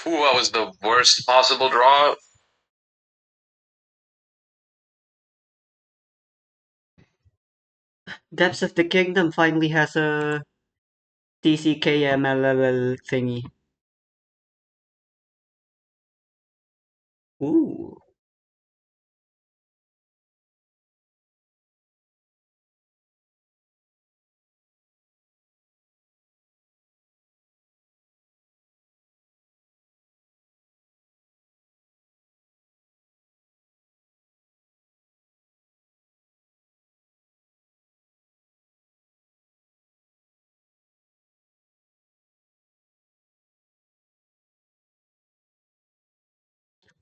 What was the worst possible draw? Depths of the Kingdom finally has a TCKMLL thingy. Ooh,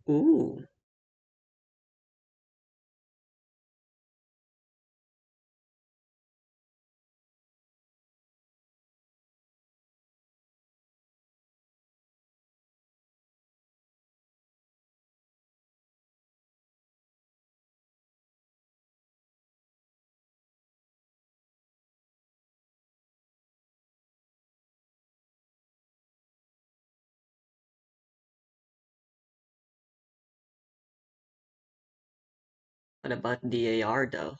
ooh. What about DAR though?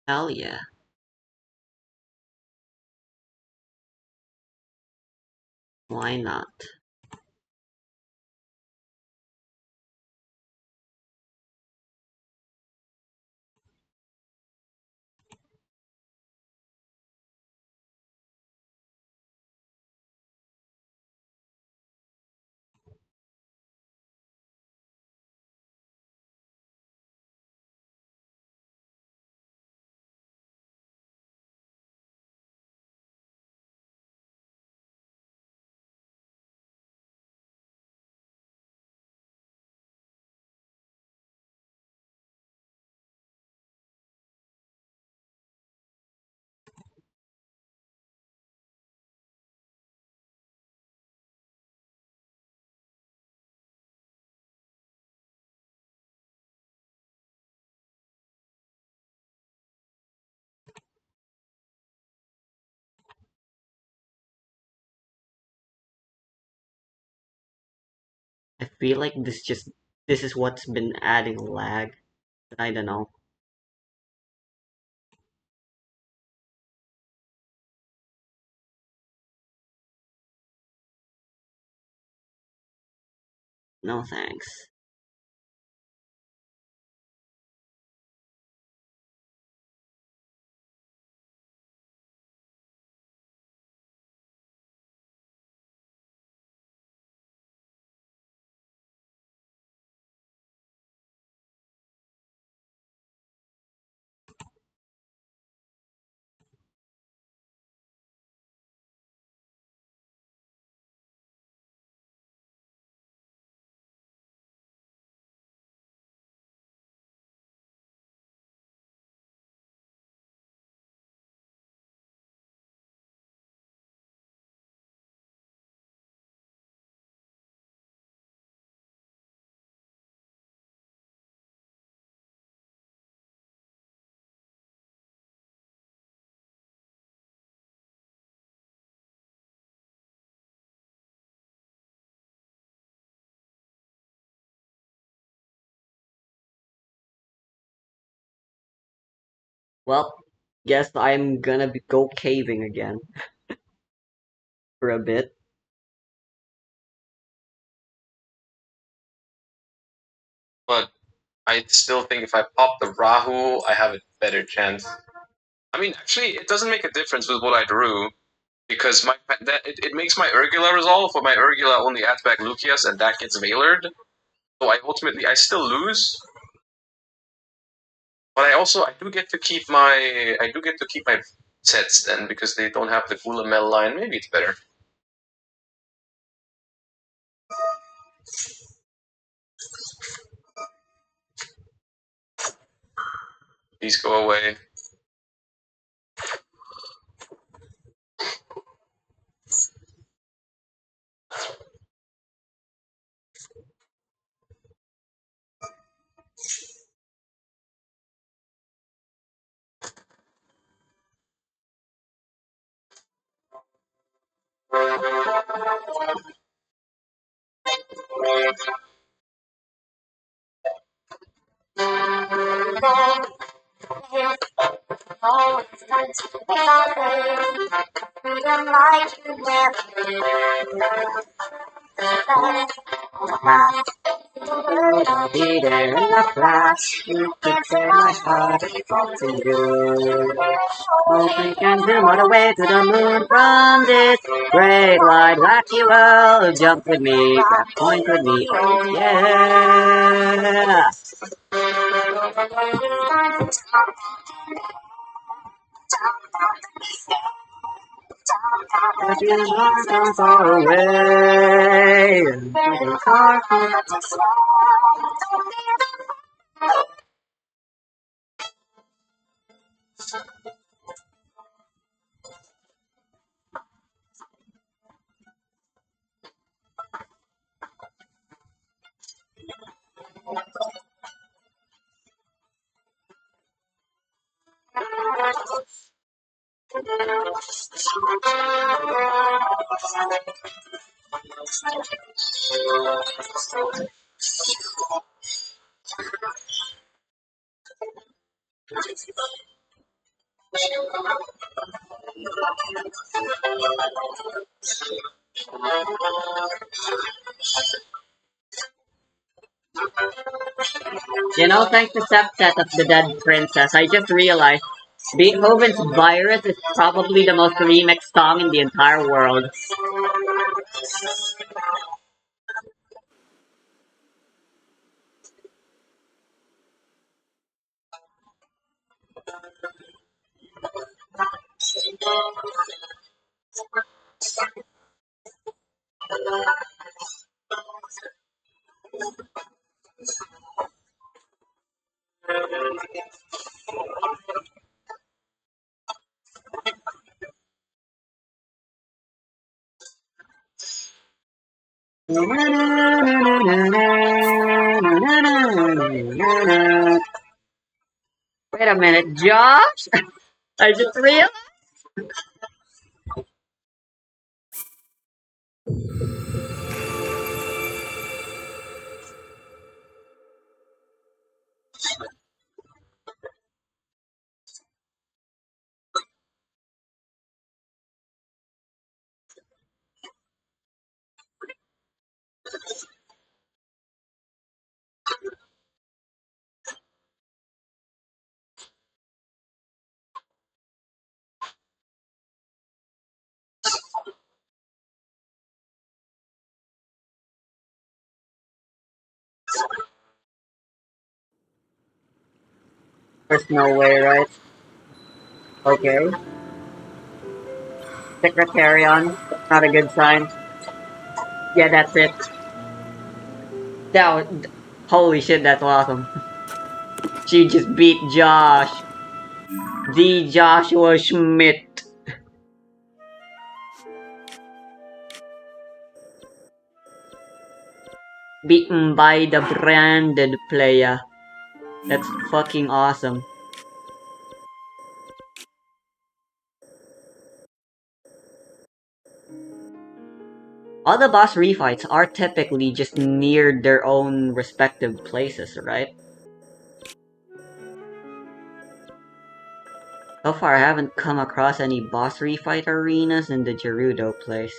Hell yeah. Why not? I feel like this is what's been adding lag. But I don't know. No thanks. Well, guess I'm gonna go caving again for a bit. But I still think if I pop the Rahu, I have a better chance. I mean, actually, it doesn't make a difference with what I drew because it makes my Urgula resolve, but my Urgula only adds back Lucius, and that gets Veilered. So I still lose, but I do get to keep my sets then because they don't have the Gulamel line. Maybe it's better. These go away. I'll be there in a flash. You could set my heart to you. Oh, we can zoom all the way to the moon from this great wide wacky world. Jump with me, grab point with me, oh yeah. But you are so far away. You know, thanks to Septet of the Dead Princess, I just realized Beethoven's Virus is probably the most remixed song in the entire world. Wait a minute, Josh? I just realized. There's no way, right? Okay. Secretarian. Not a good sign. Yeah, that's it. That was, holy shit, that's awesome. She just beat Josh. The Joshua Schmidt. Beaten by the branded player. That's fucking awesome. All the boss refights are typically just near their own respective places, right? So far, I haven't come across any boss refight arenas in the Gerudo place.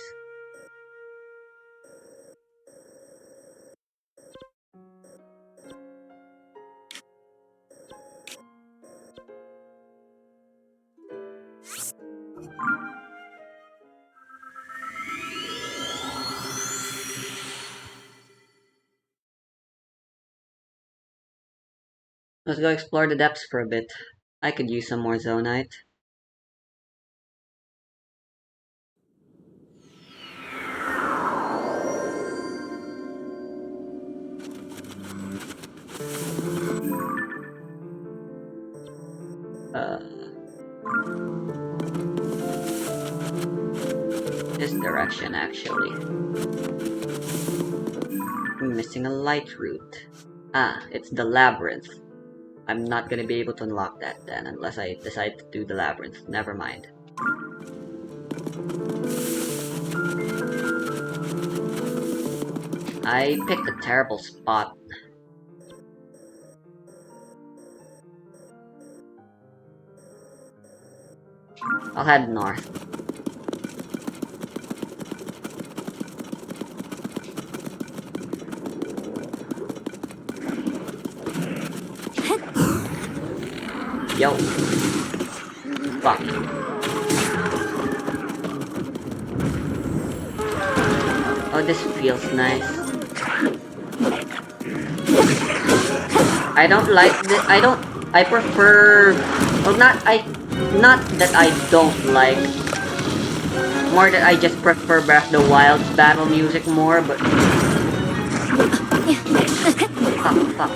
Let's go explore the depths for a bit. I could use some more Zonite. This direction, actually. I'm missing a light route. Ah, it's the labyrinth. I'm not gonna be able to unlock that then, unless I decide to do the labyrinth. Never mind. I picked a terrible spot. I'll head north. Yo. Fuck. Oh, this feels nice. I don't like this. I prefer... Well, not that I don't like. More that I just prefer Breath of the Wild's battle music more, but... Fuck.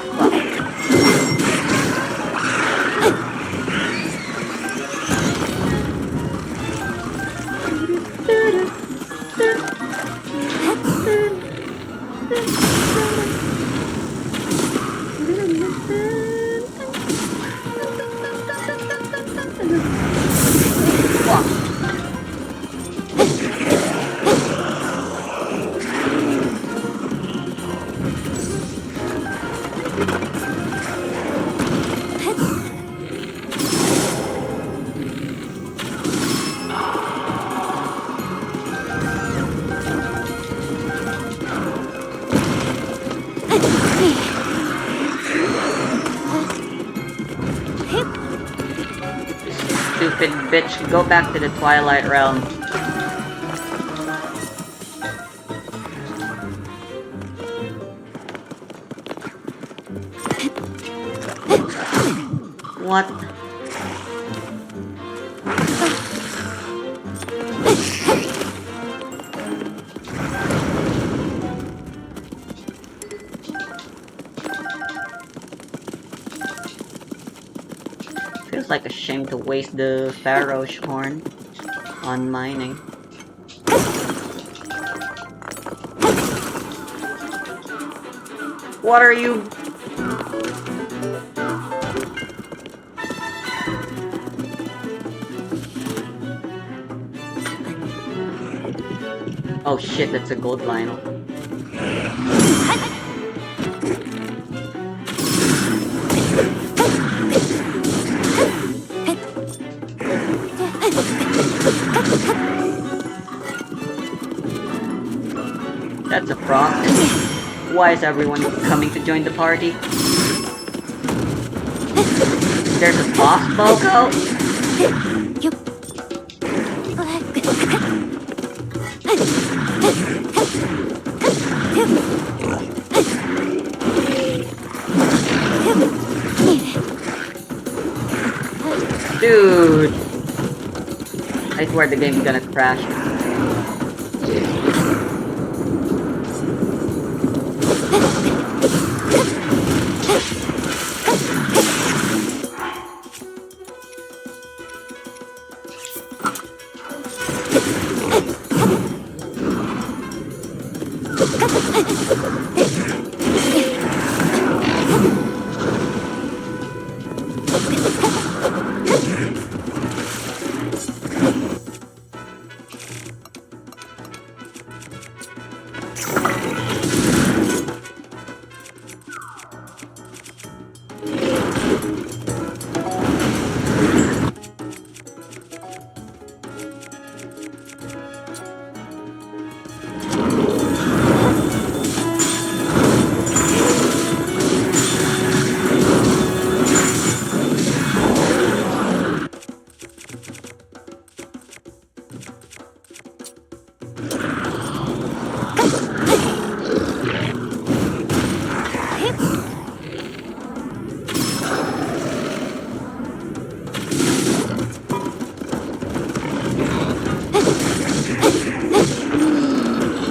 Stupid bitch, go back to the Twilight Realm. What? Feels like a shame to waste the Pharaoh's horn on mining. What are you? Oh shit, that's a gold Lionel. That's a prop. Why is everyone coming to join the party? There's a boss, Boko? Dude! I swear the game's gonna crash.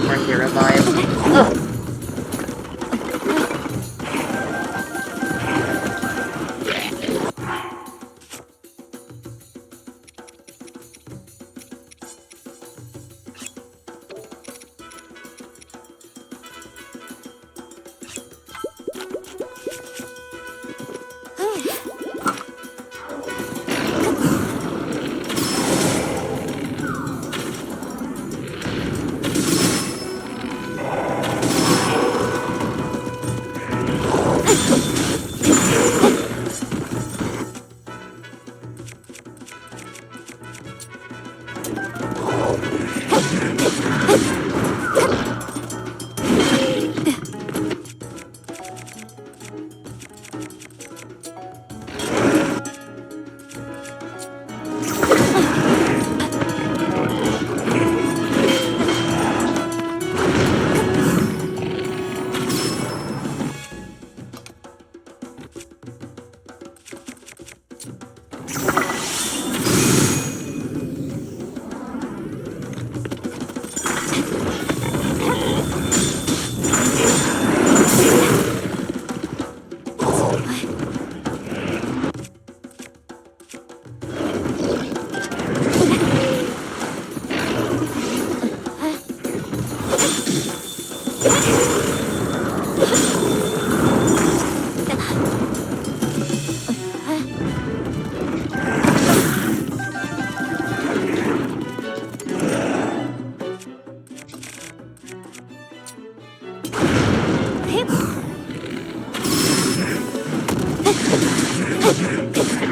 Mercy revive. Ugh.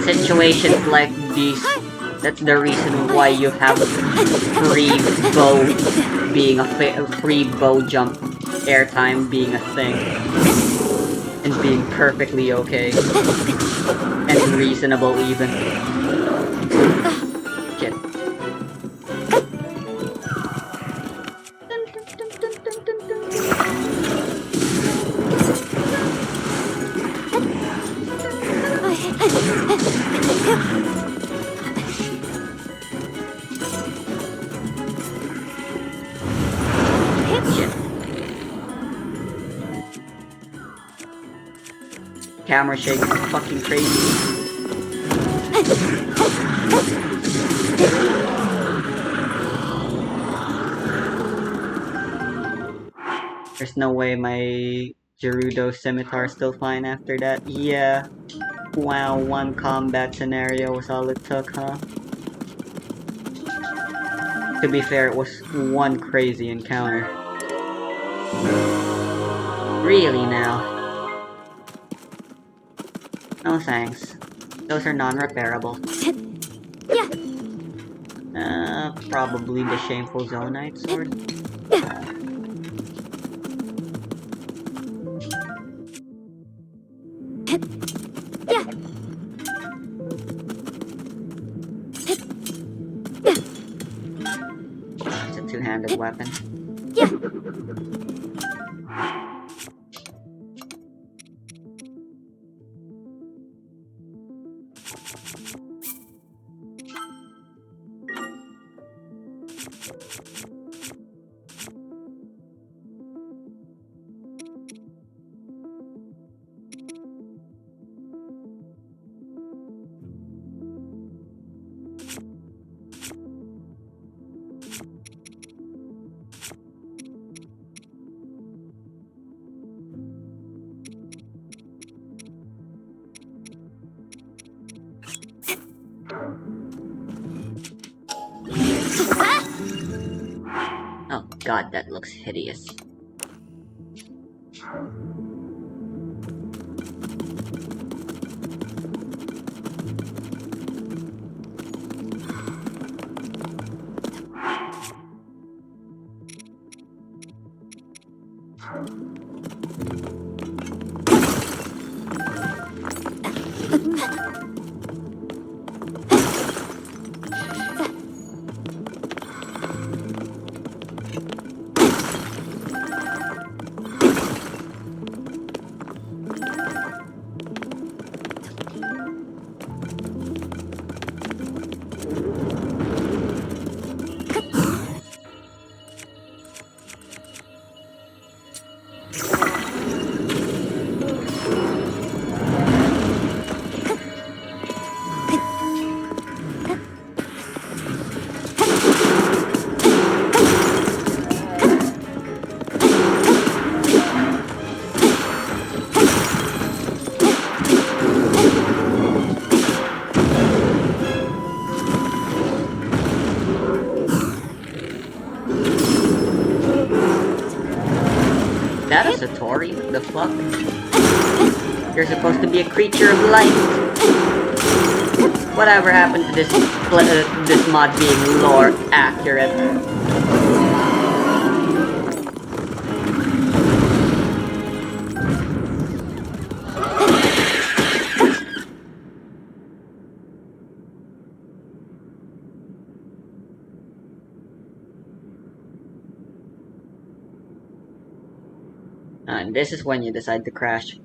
Situations like these, that's the reason why you have free bow being a free bow jump airtime being a thing and being perfectly okay and reasonable even. Shit. Camera shake is fucking crazy. There's no way my Gerudo scimitar is still fine after that. Yeah. Wow, one combat scenario was all it took, huh? To be fair, it was one crazy encounter. Really now? No thanks. Those are non-repairable. Probably the shameful Zonite sword. It's a two-handed weapon. God, that looks hideous. That a Satori? What the fuck? You're supposed to be a creature of light. Whatever happened to this mod being lore accurate? And this is when you decide to crash.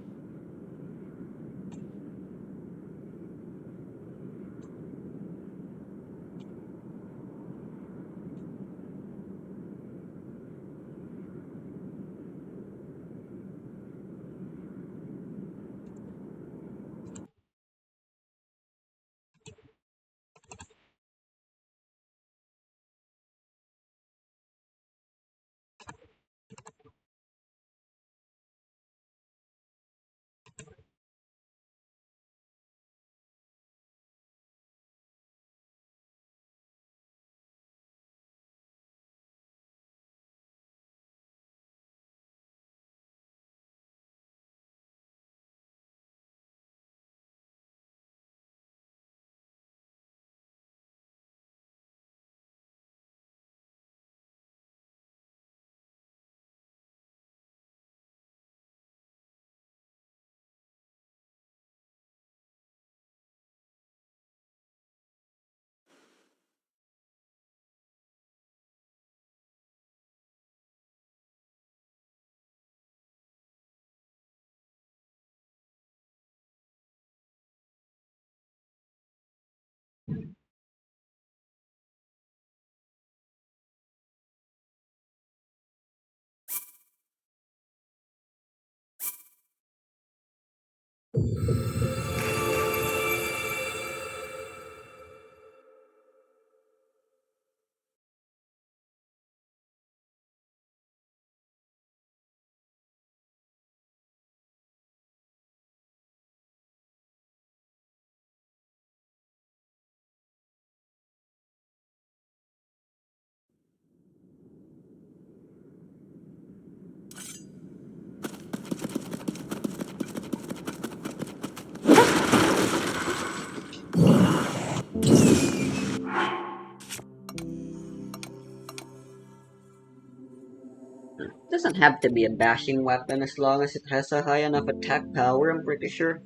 Doesn't have to be a bashing weapon as long as it has a high enough attack power, I'm pretty sure.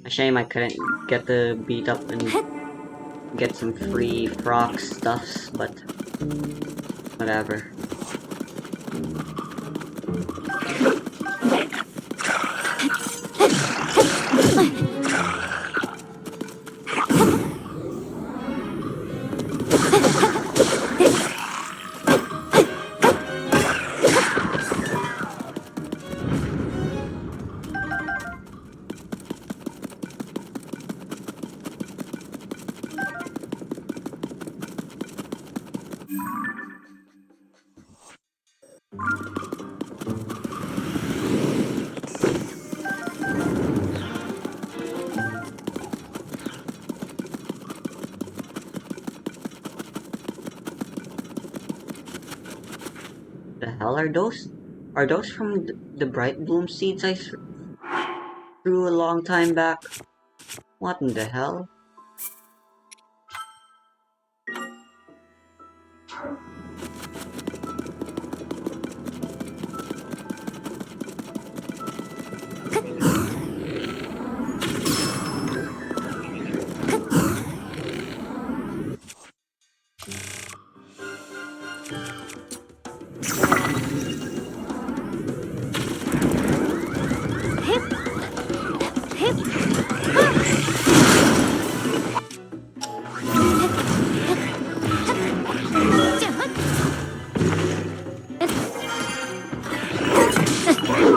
A shame I couldn't get to beat up and get some free frock stuffs, but whatever. The hell are those? Are those from the bright bloom seeds I threw a long time back? What in the hell?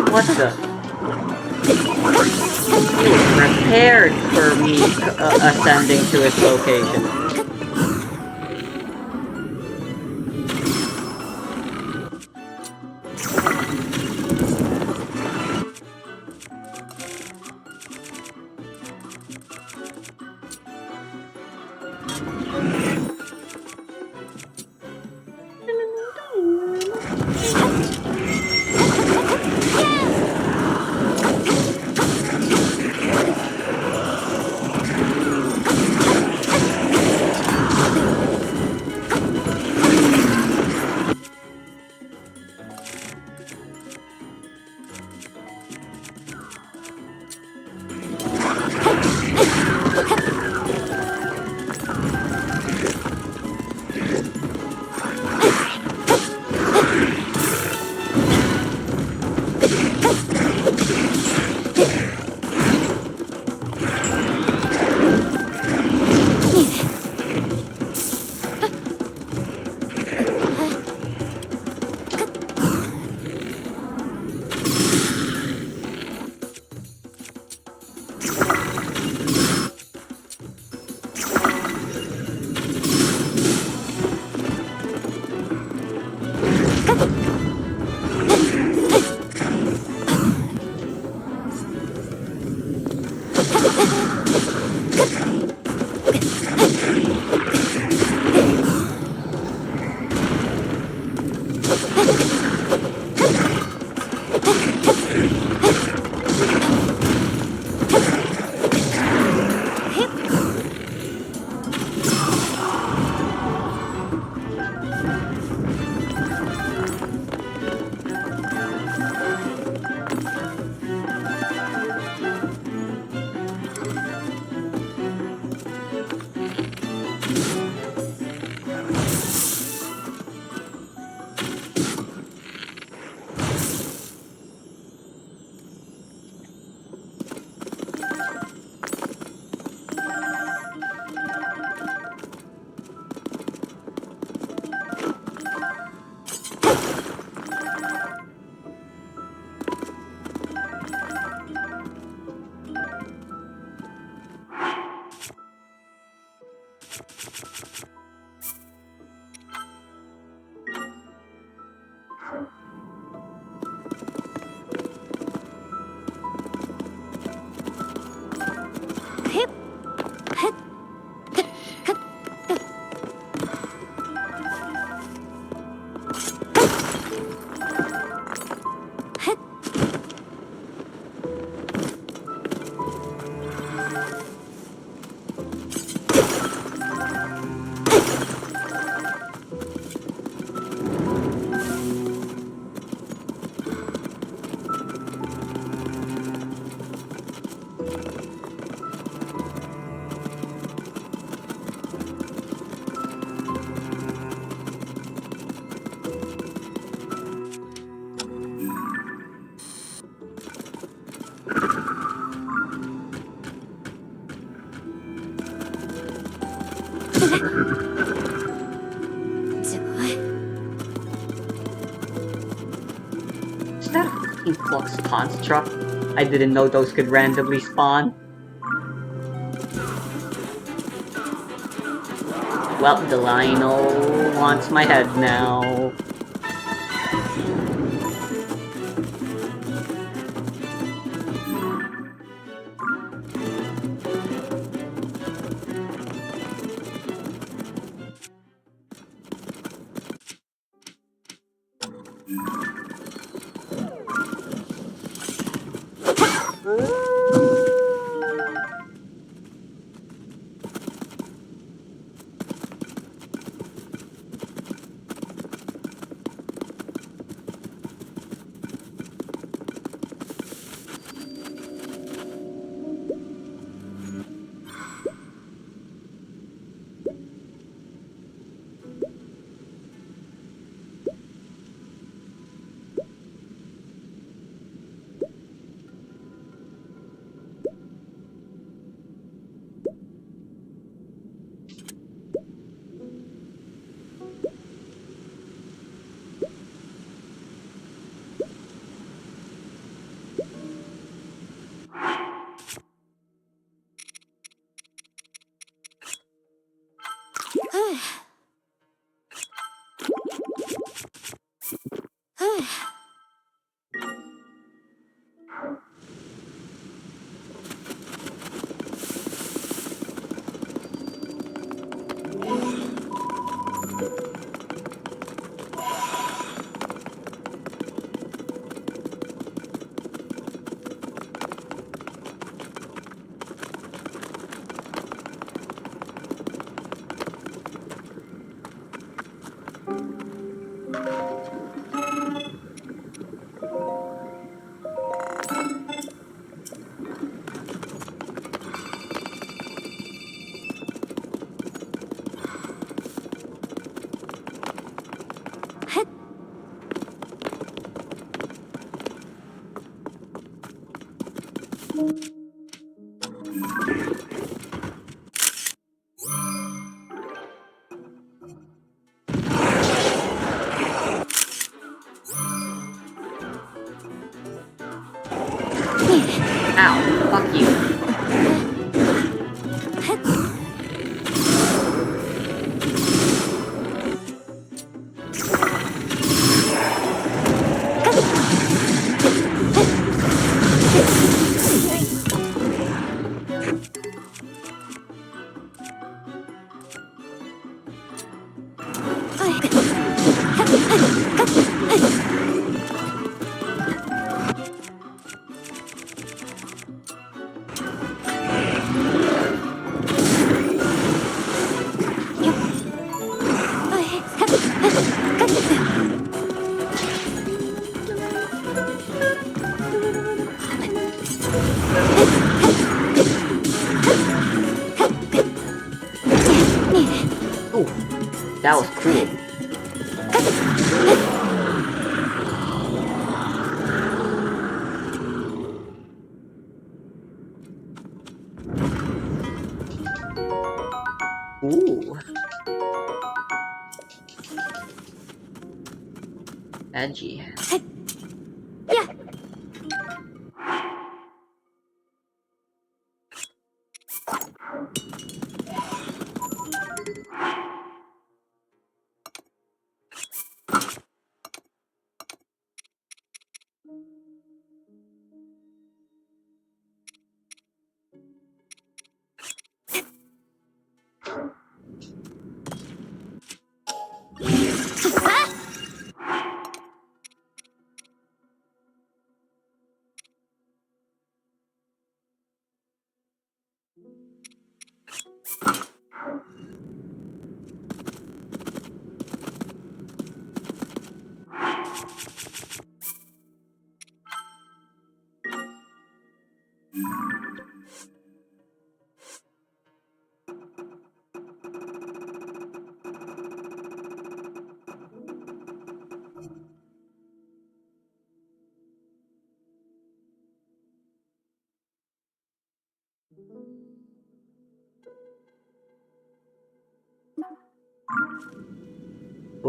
What the? He was prepared for me ascending to his location. Is that a fucking flux construct? I didn't know those could randomly spawn. Well, the Lionel wants my head now. Ow, fuck you. Ooh, that was cool. Ooh. Edgy.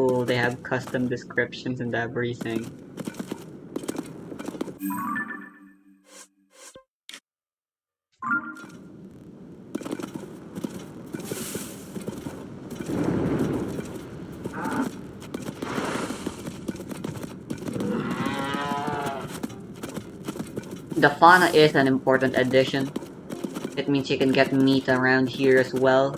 Oh, they have custom descriptions and everything. The fauna is an important addition. It means you can get meat around here as well.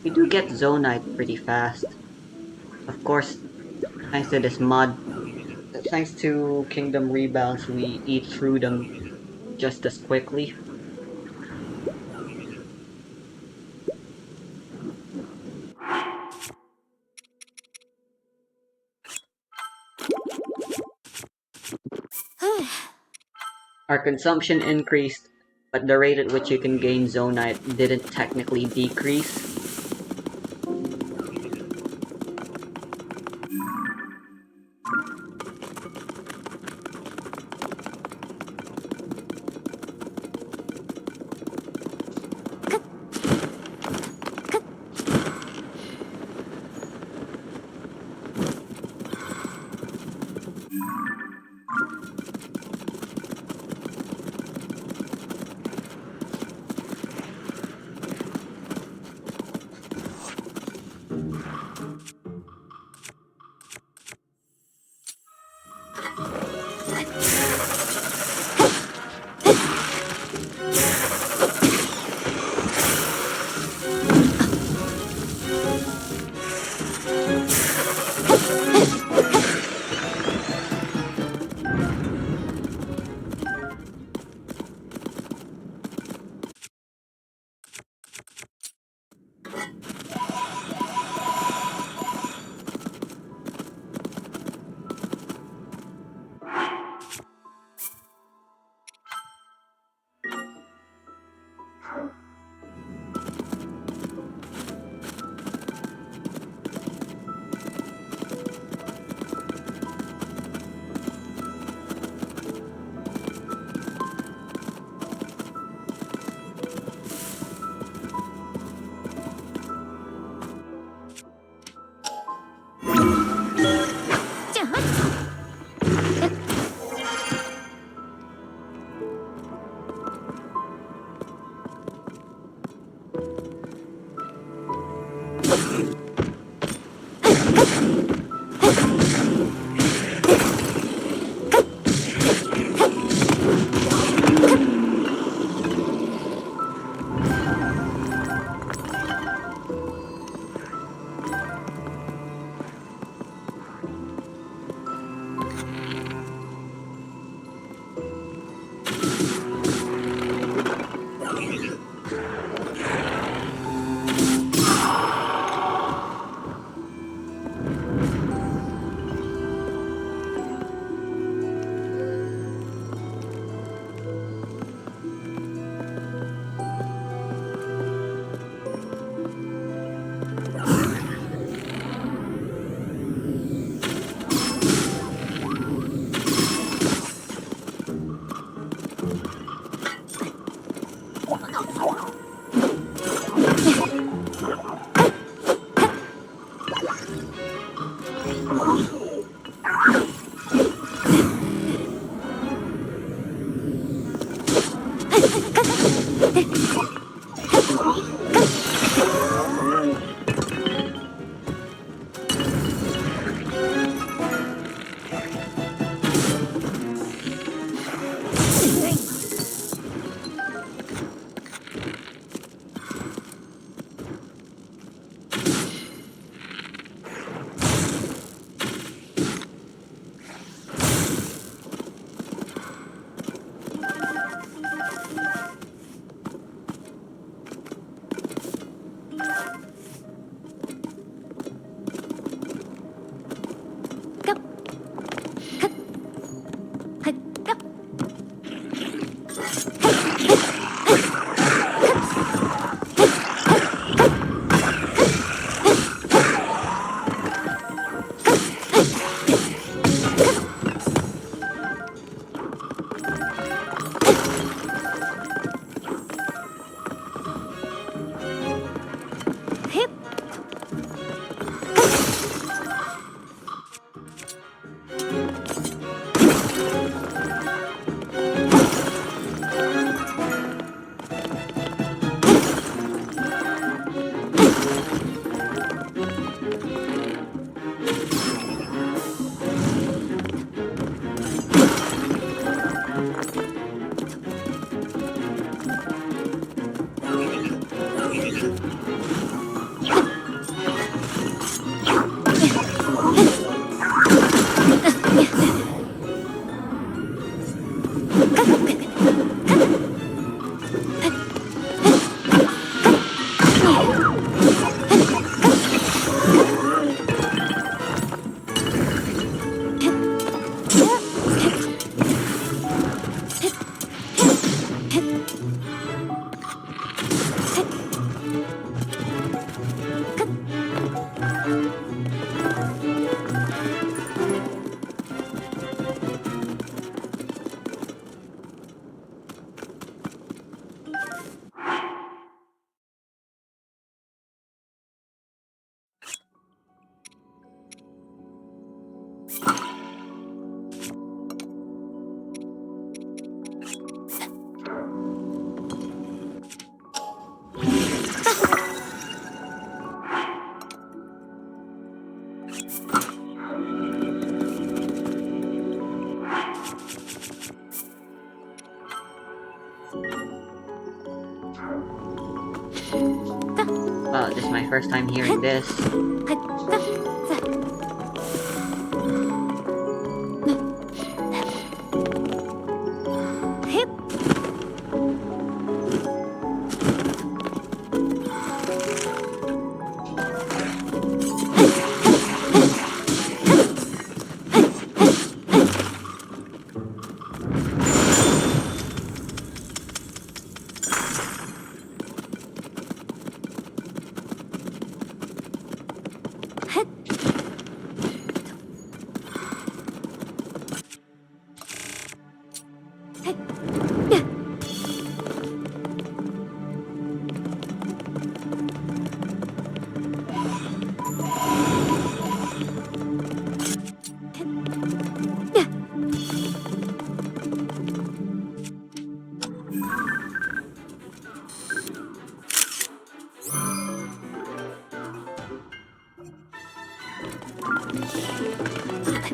We do get zonite pretty fast. Of course, thanks to this mod, thanks to Kingdom Rebounds, we eat through them just as quickly. Our consumption increased, but the rate at which you can gain zonite didn't technically decrease. Well, this is my first time hearing this.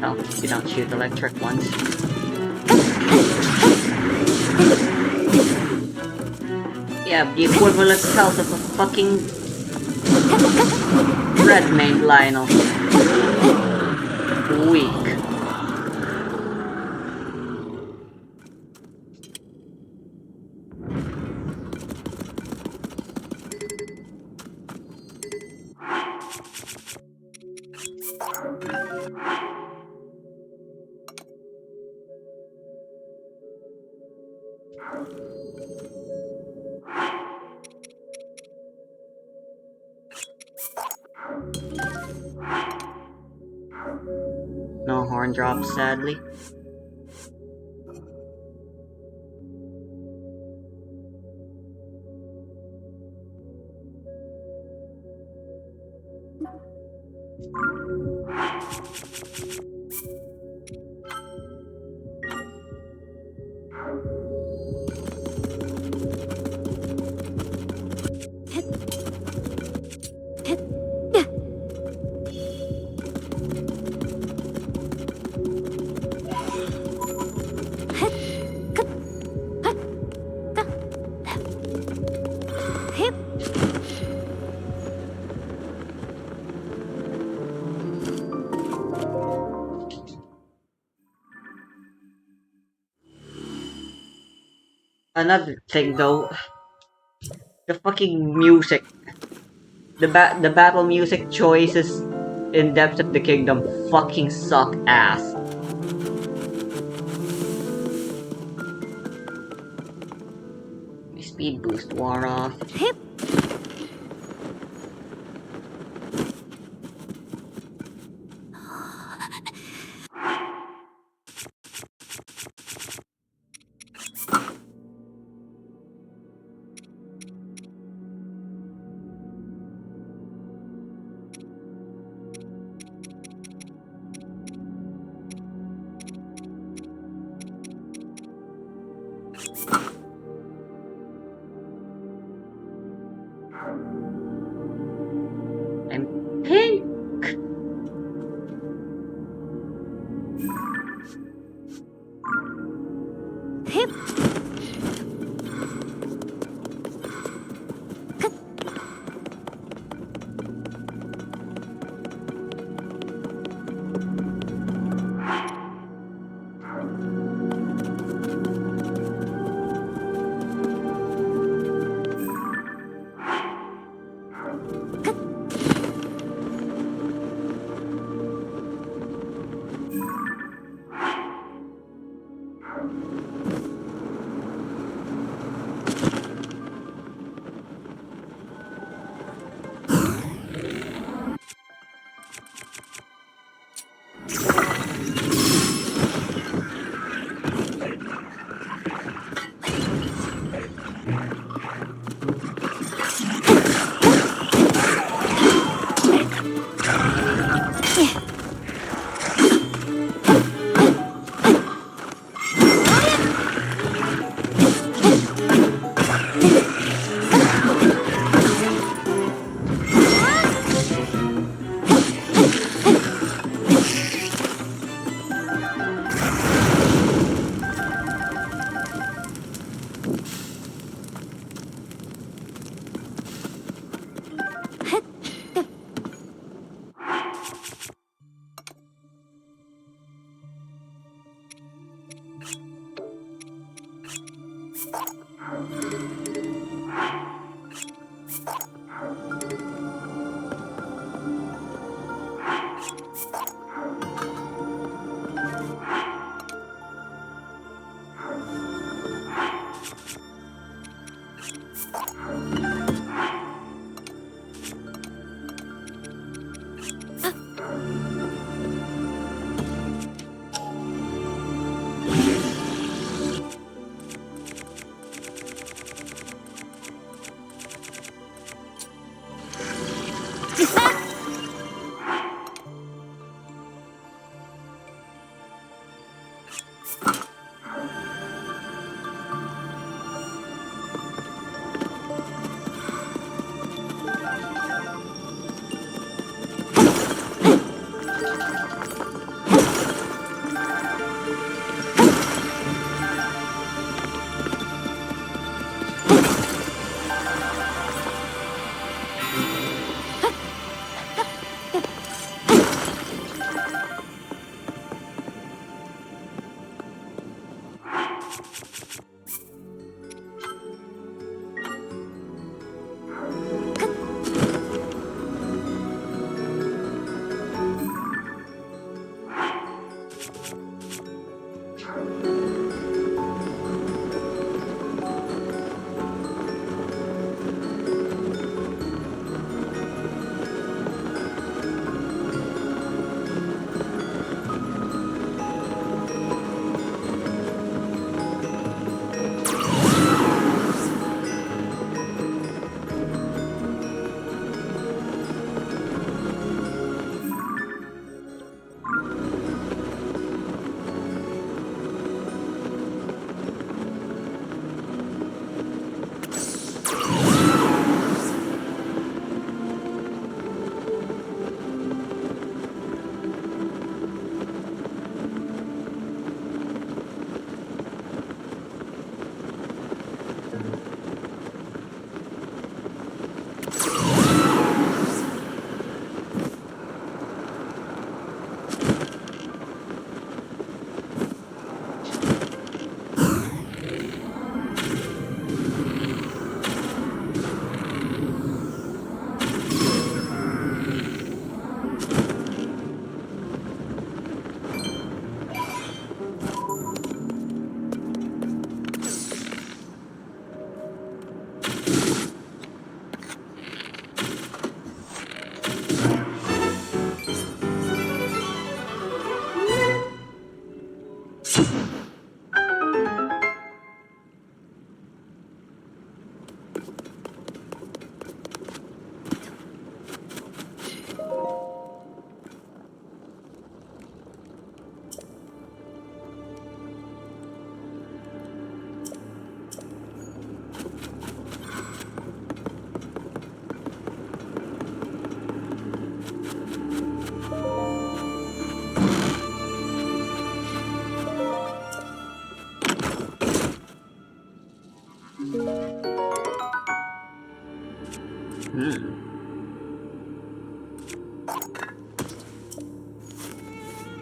Oh, you don't shoot electric ones. Yeah, the equivalent health of a fucking red main Lionel. Weak. No horn drops, sadly. Another thing though, the fucking music. The battle music choices in Depths of the Kingdom fucking suck ass. My speed boost wore off.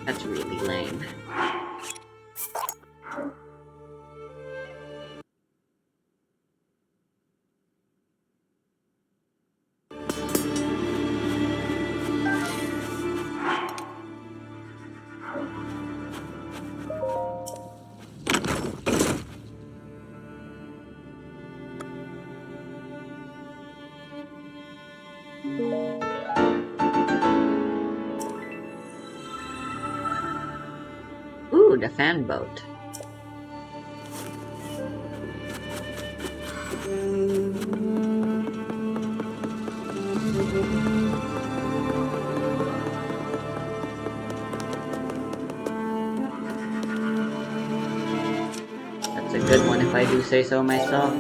That's really lame. Ooh, the fan boat. That's a good one if I do say so myself.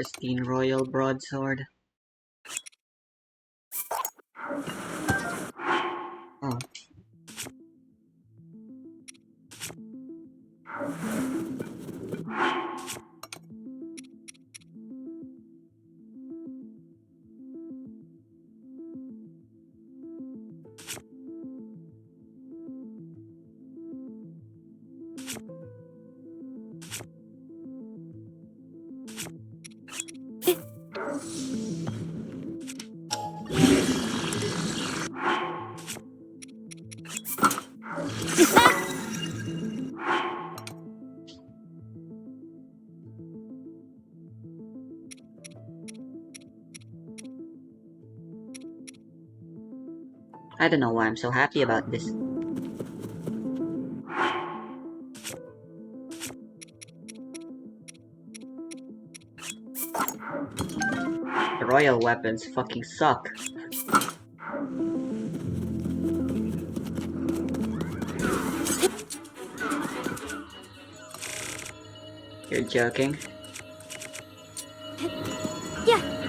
pristine royal broadsword. Oh. I don't know why I'm so happy about this. The royal weapons fucking suck. You're joking? Yeah.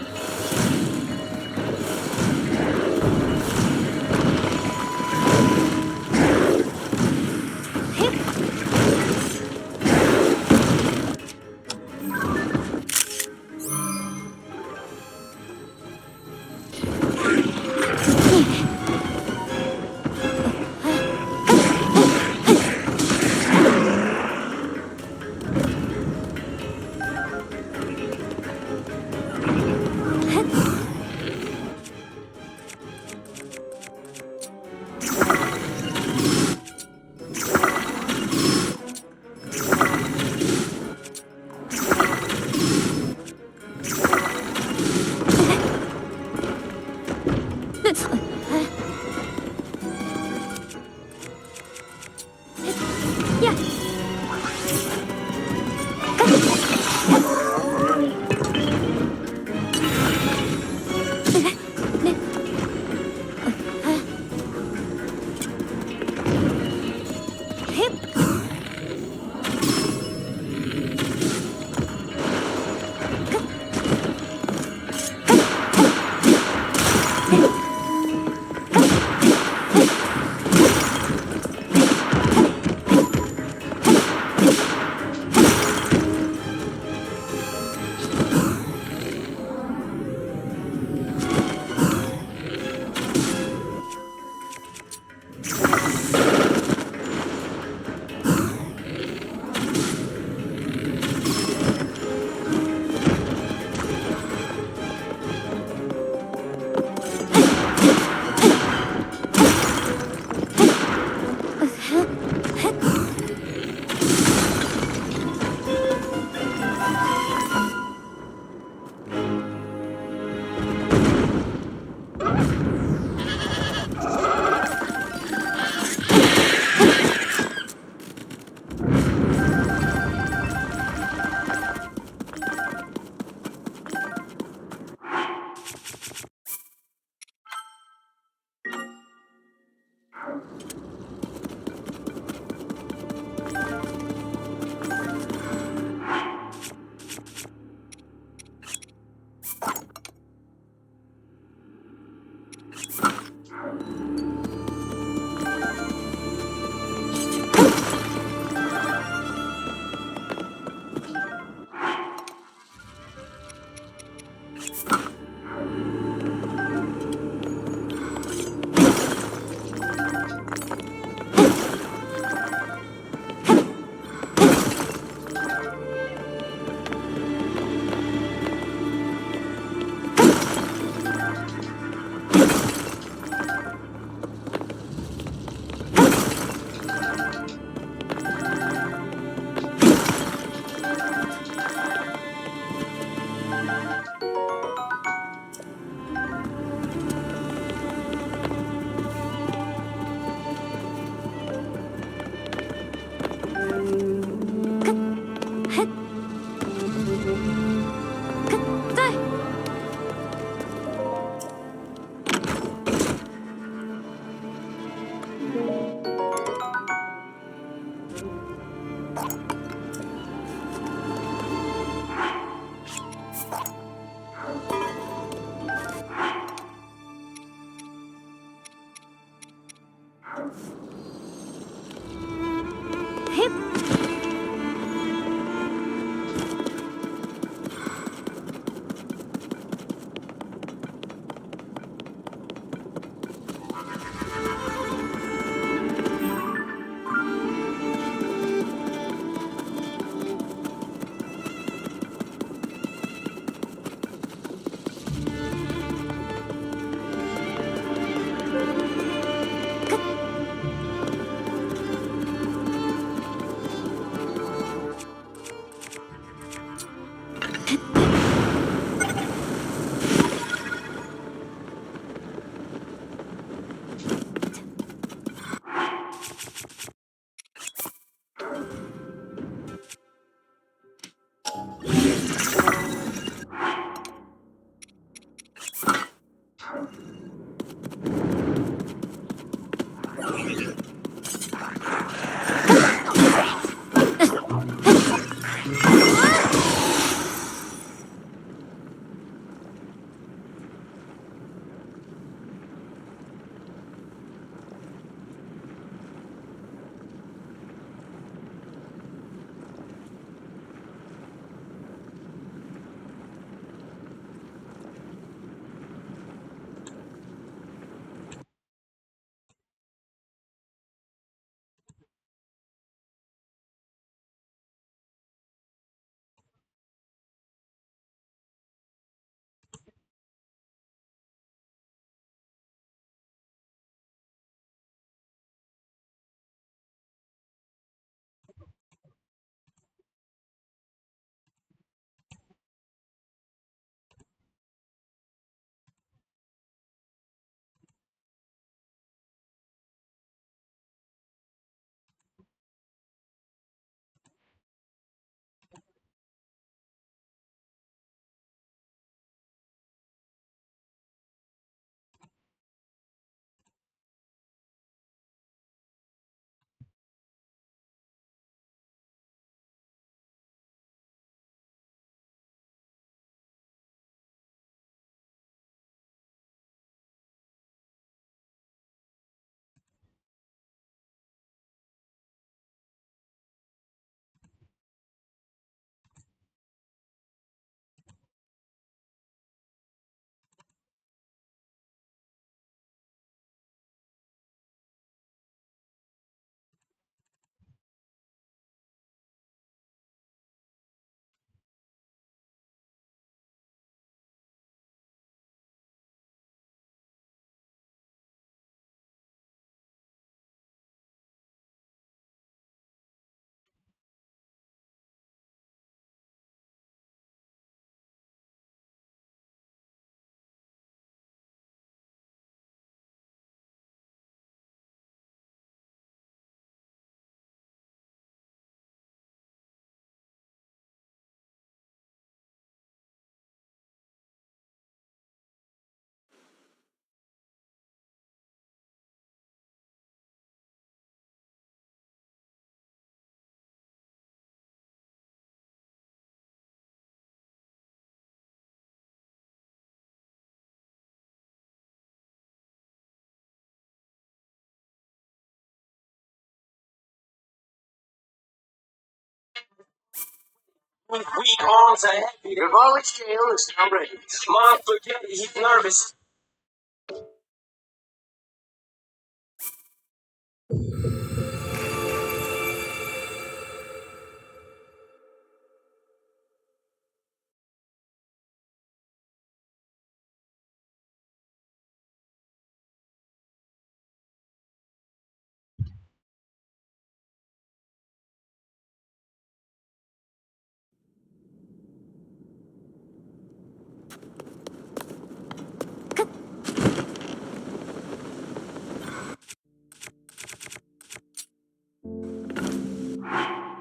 With weak arms and heavy, the college jail is now ready. Mom, forget it, he's nervous.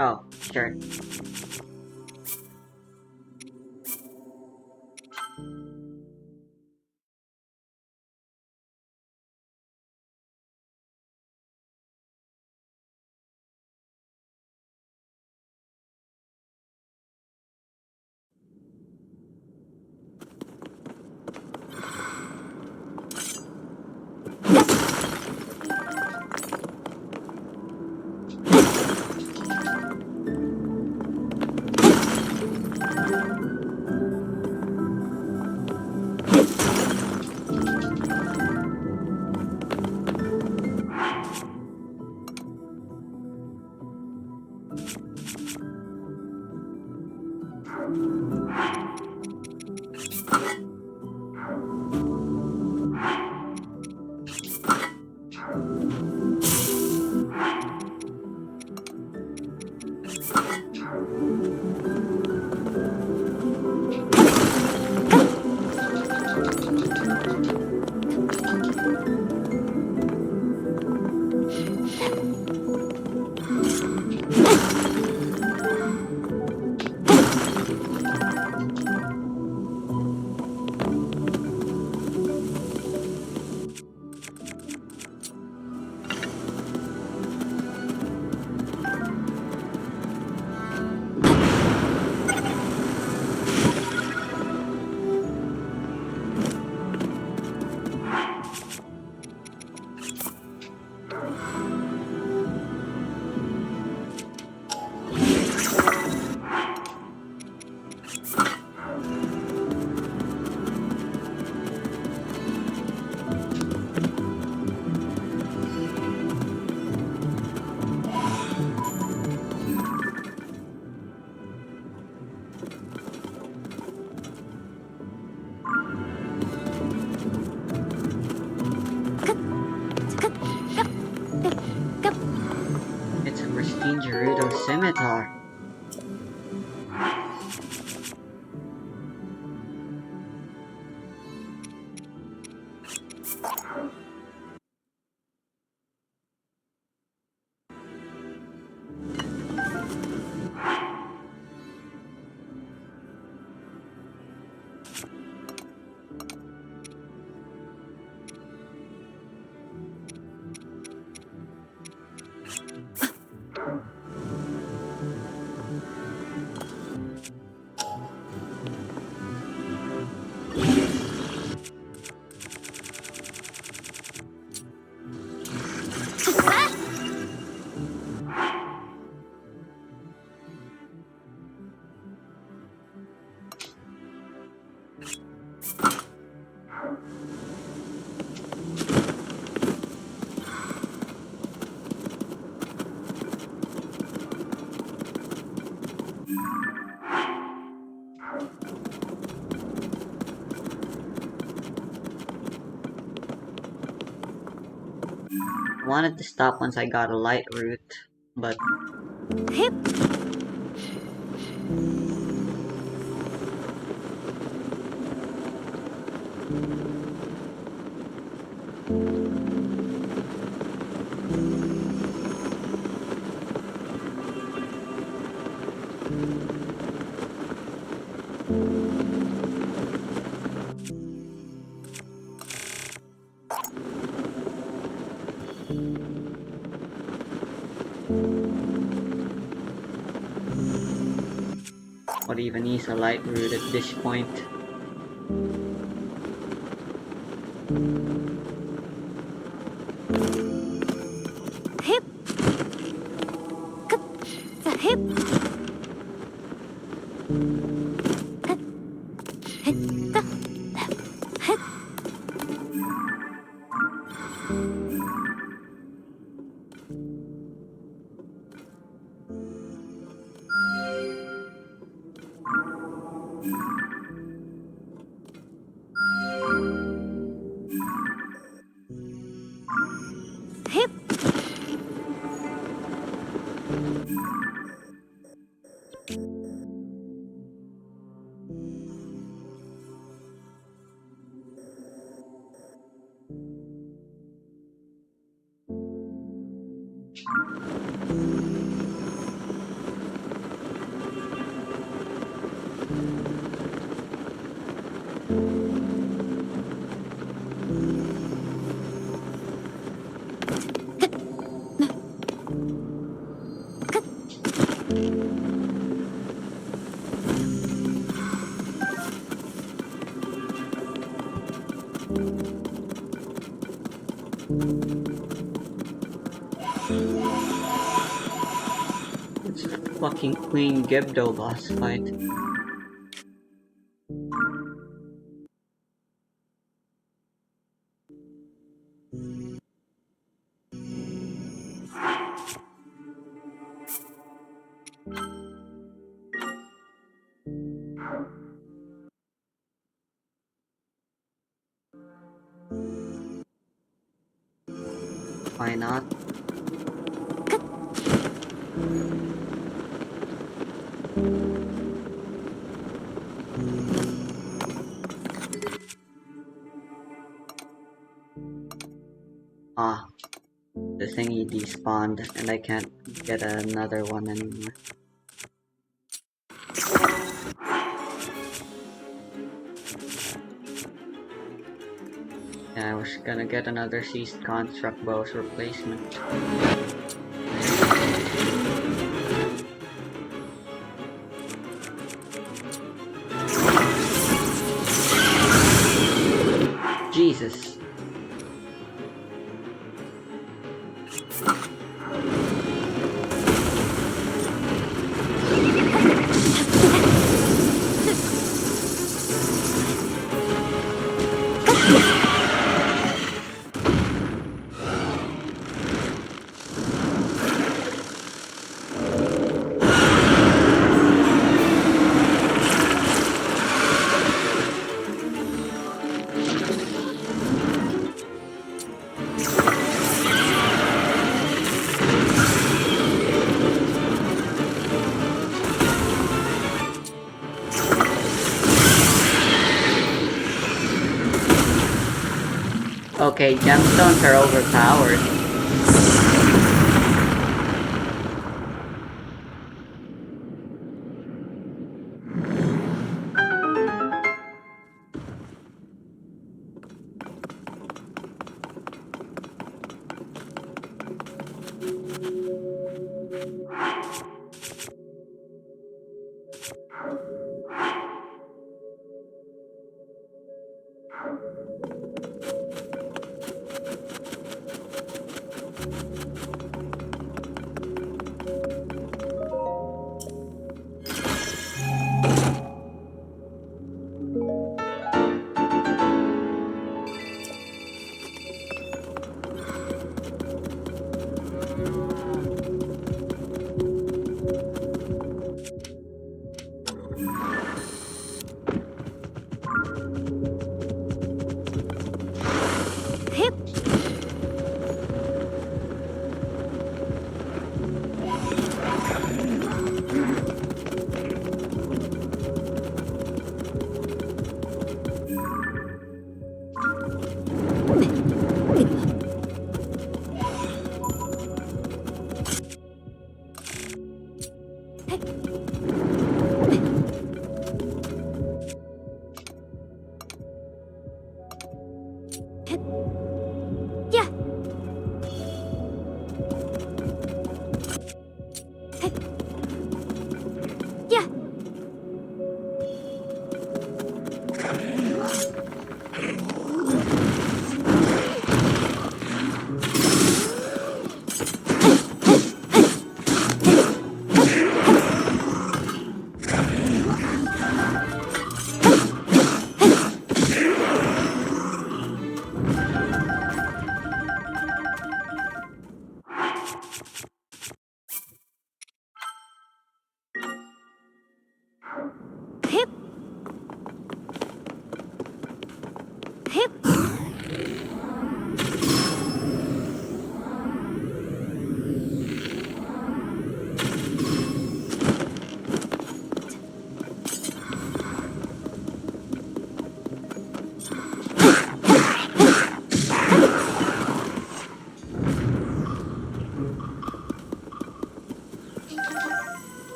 Oh, sure. It's a pristine Gerudo scimitar. I wanted to stop once I got a light route, but what even is a light route at this point? Hip. The hip. It's a fucking Queen Gebdo boss fight. Why not? Ah, the thingy despawned and I can't get another one anymore. Yeah, I was gonna get another seized construct bow's replacement. Jesus. Okay, gemstones are overpowered.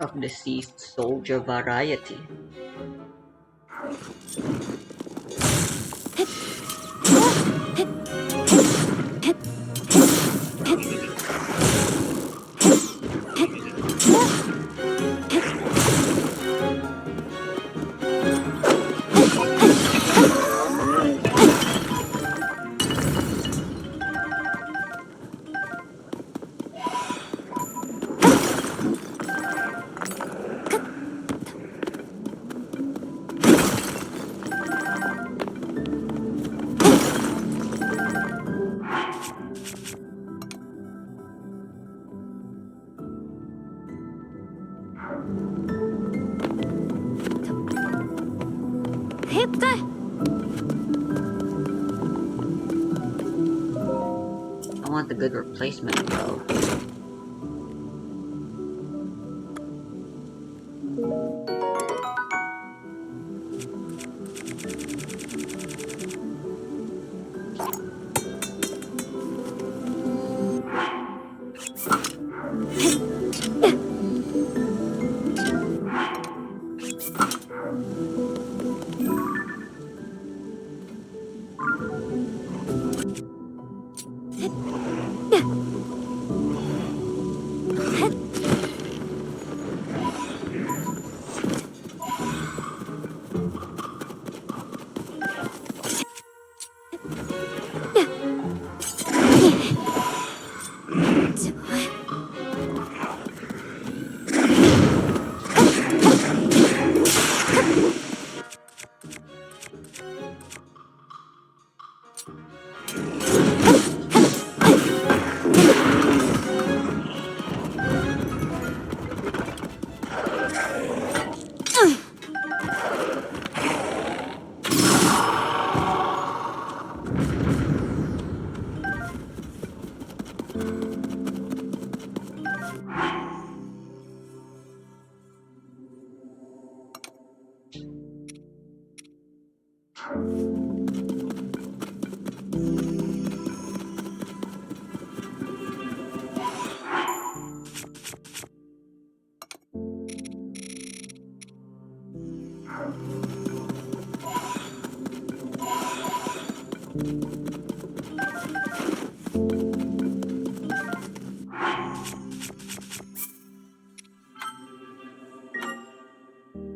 of deceased soldier variety. I want the good replacement though.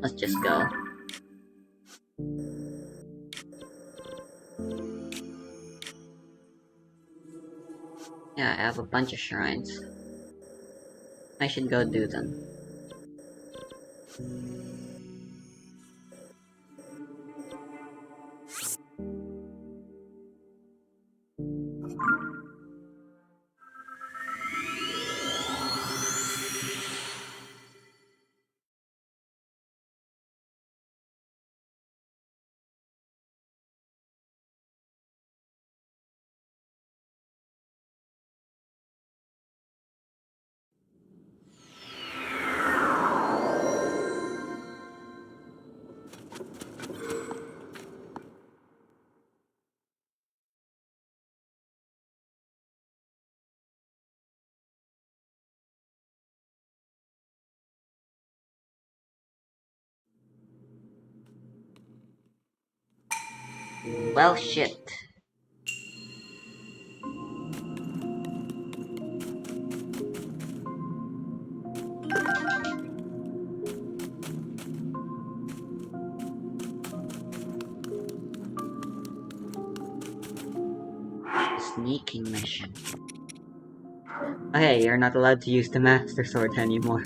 Let's just go. Yeah, I have a bunch of shrines. I should go do them. Well, shit. Sneaking mission. Okay, you're not allowed to use the Master Sword anymore.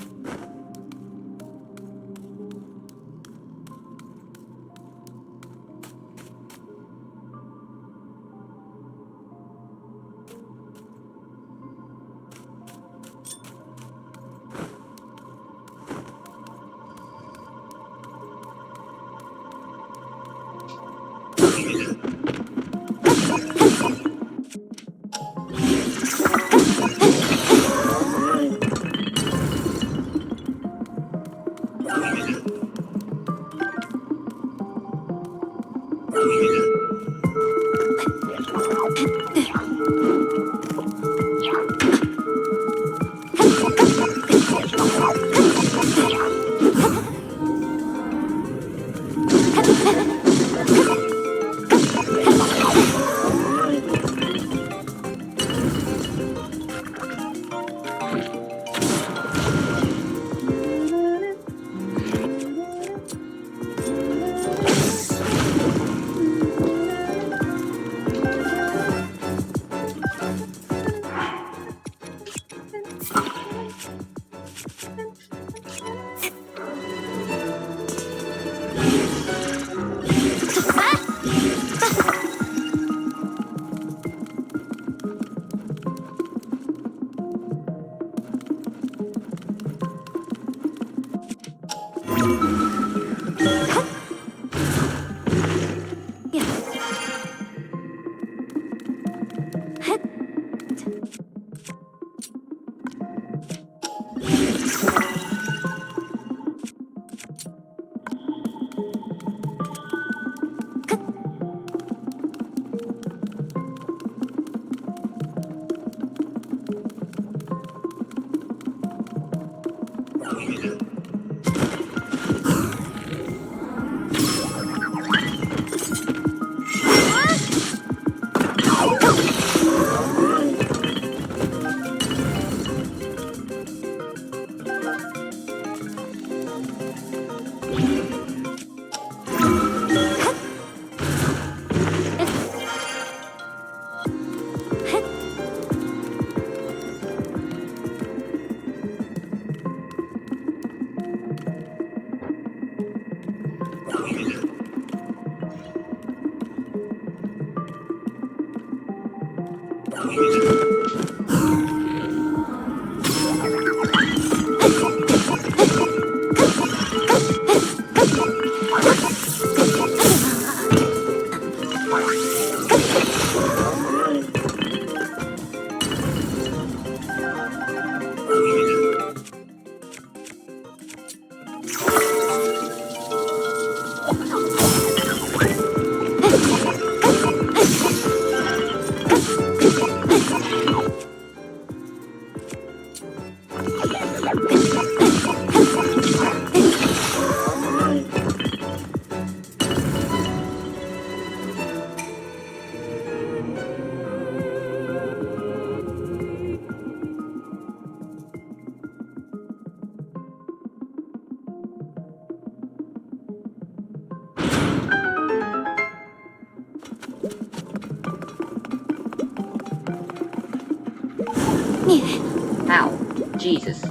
Ow. Jesus.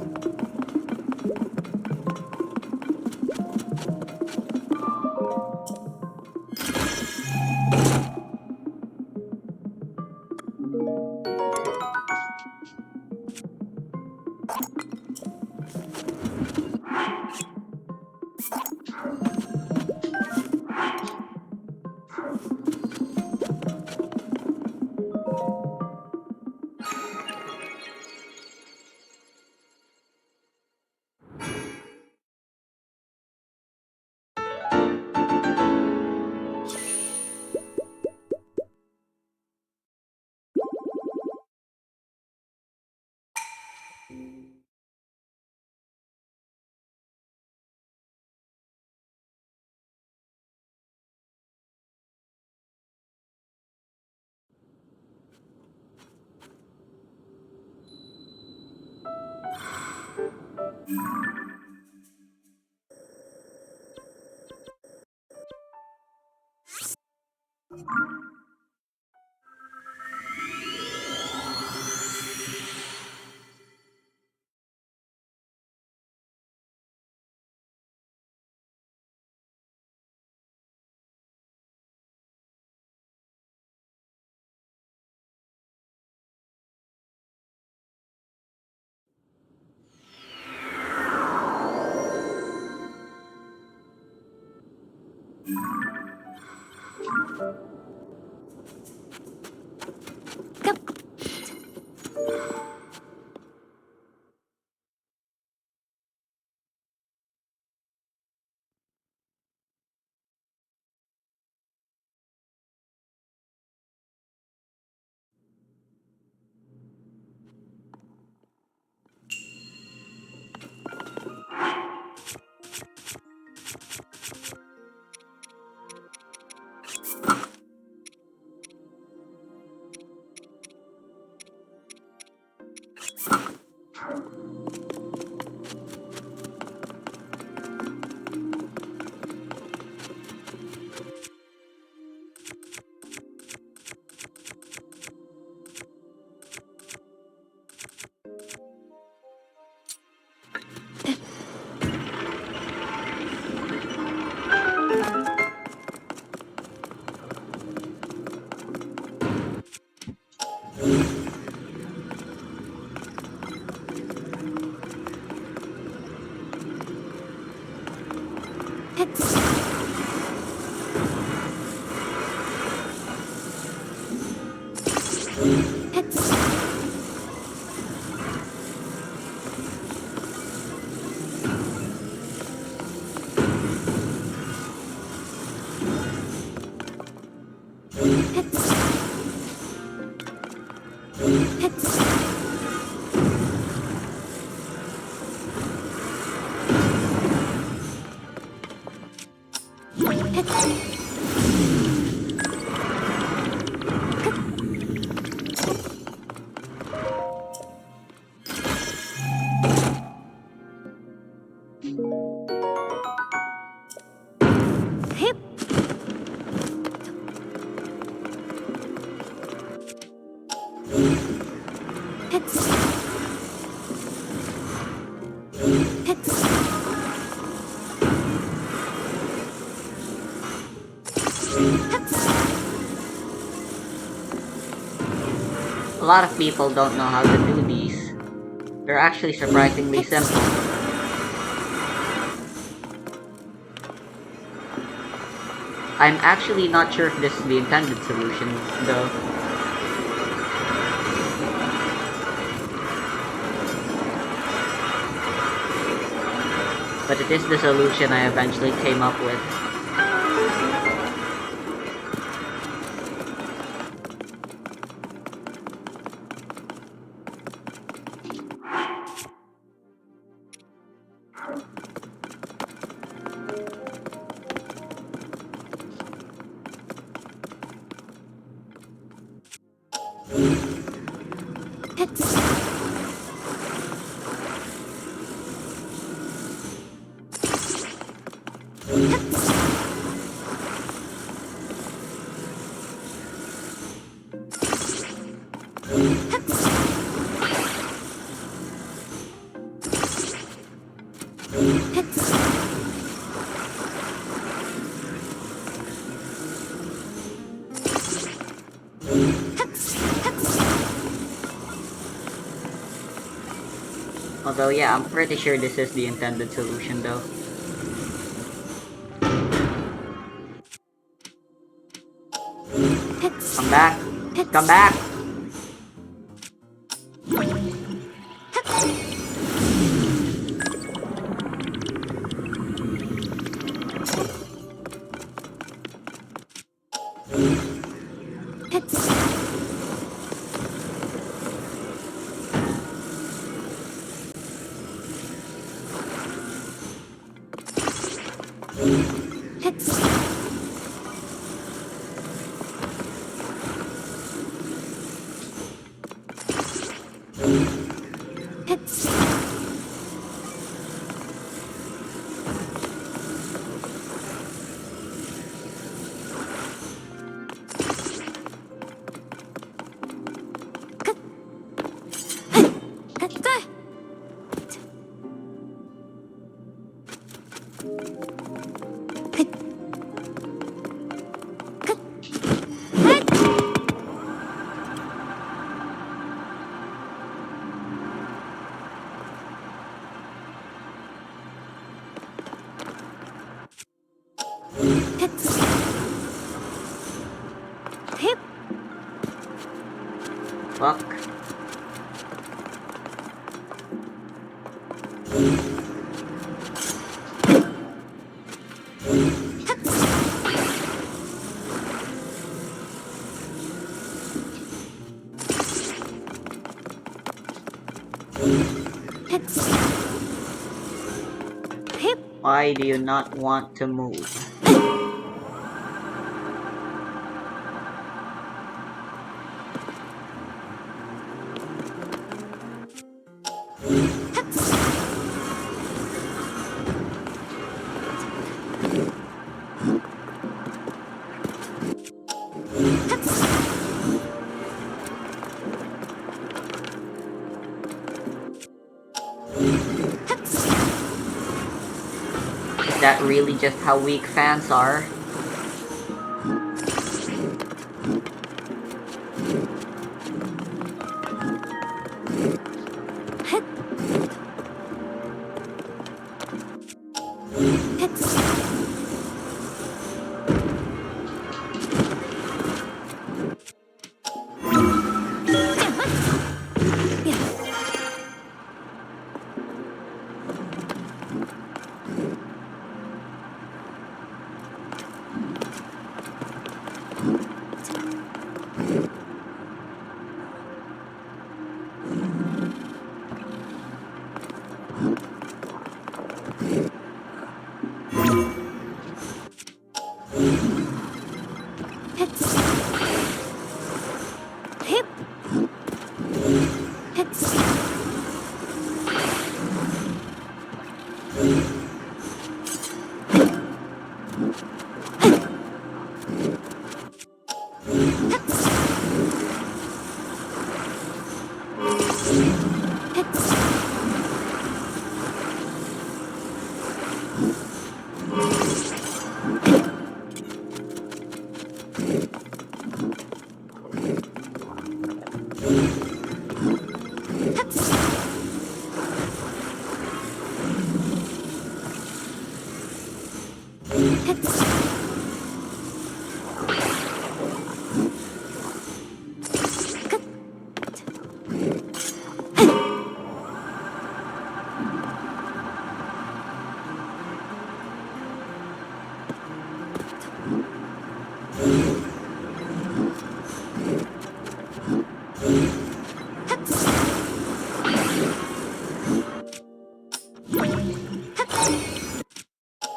A lot of people don't know how to do these. They're actually surprisingly simple. I'm actually not sure if this is the intended solution, though. But it is the solution I eventually came up with. Although, yeah, I'm pretty sure this is the intended solution, though. Come back! Come back! Fuck. Why do you not want to move? Is that really just how weak fans are?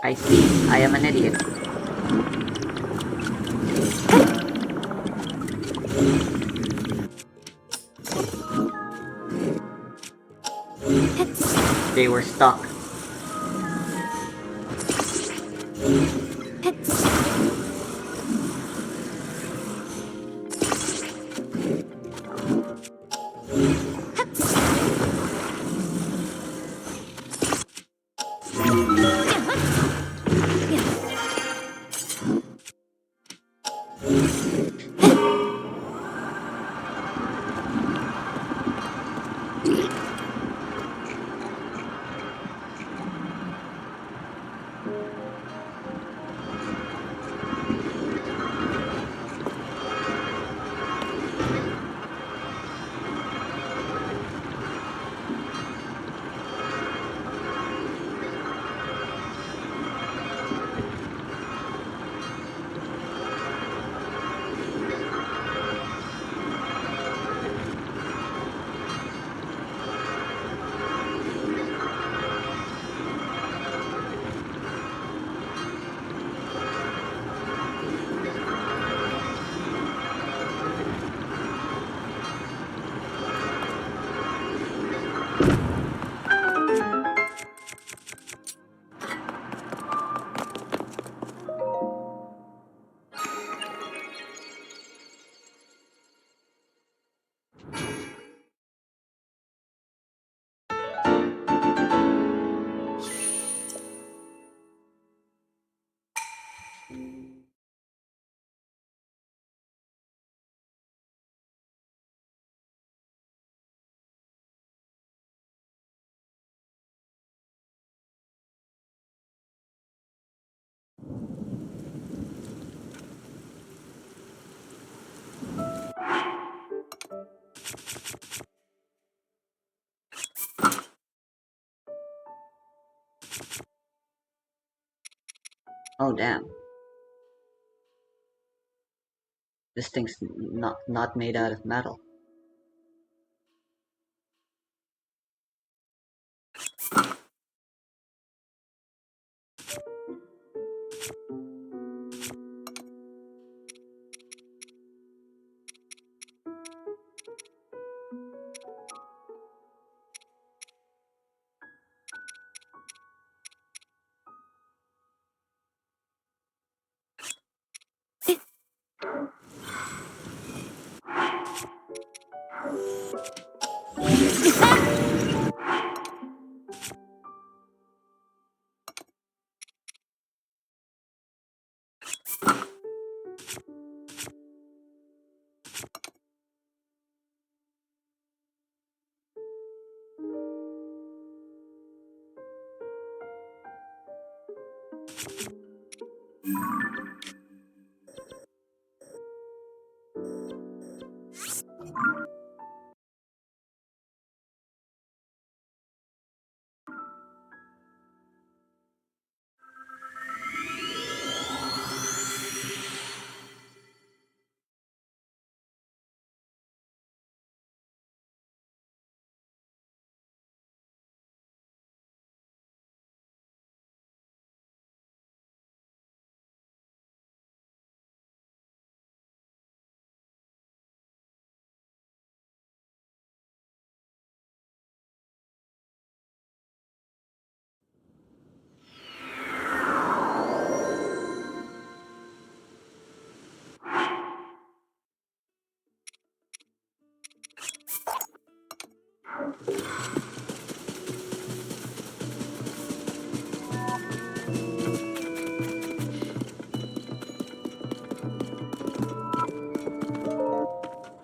I see. I am an idiot. They were stuck. Oh damn. This thing's not made out of metal.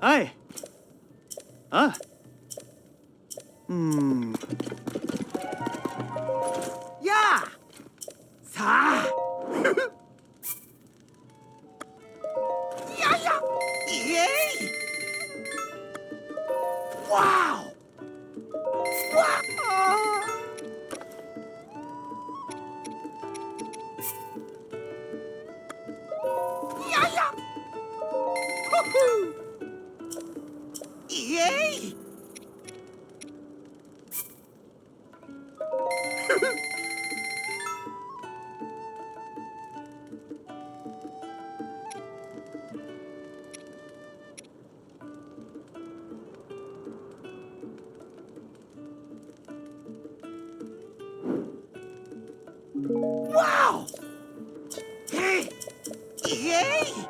Hi. Ah. Hmm. Yeah. Sa. Yeah, yeah. Yay. Wow. Wow. Yeah, yeah. Woohoo. Yay. Wow. Hey. Yay.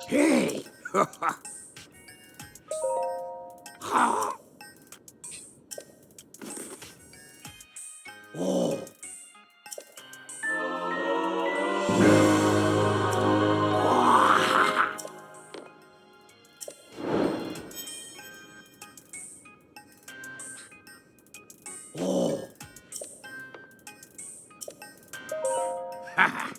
Hey! Ha! Oh! Wah! Oh! Ha!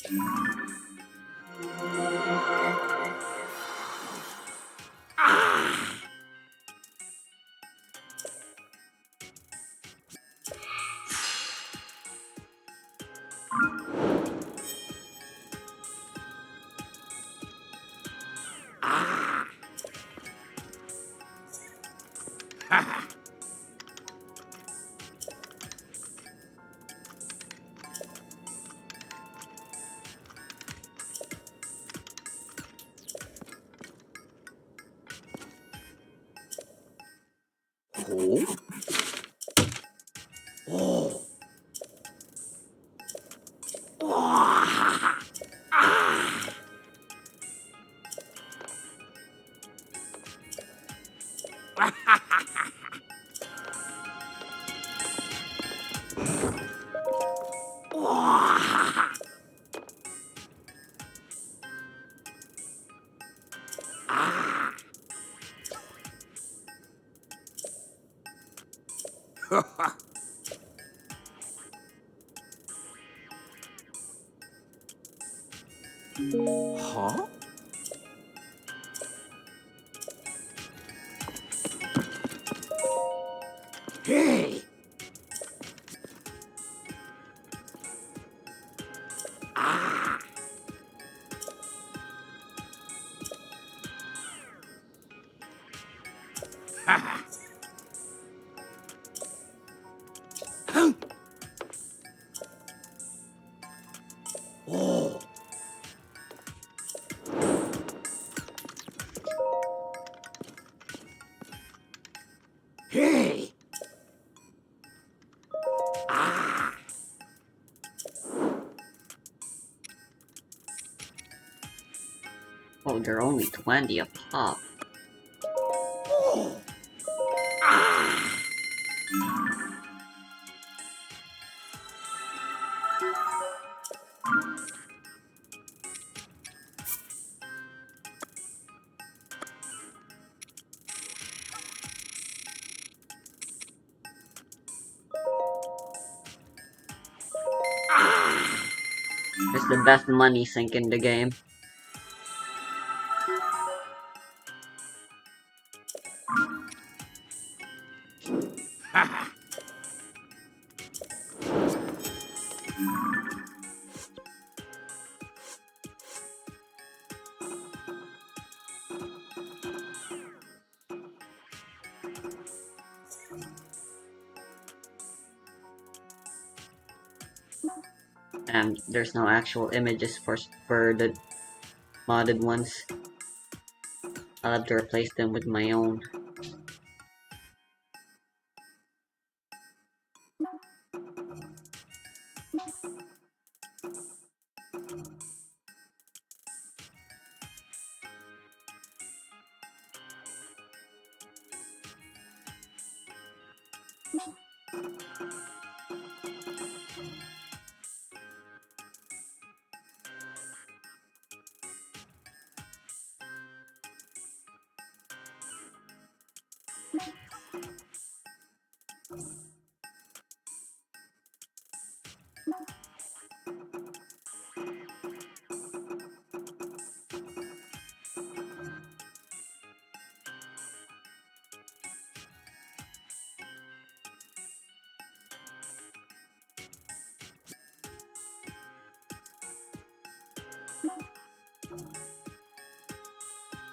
Huh? Hey! Oh! Hey! Oh, they're only 20 a pop. Oh! It's the best money sink in the game. And there's no actual images for the modded ones. I'll have to replace them with my own.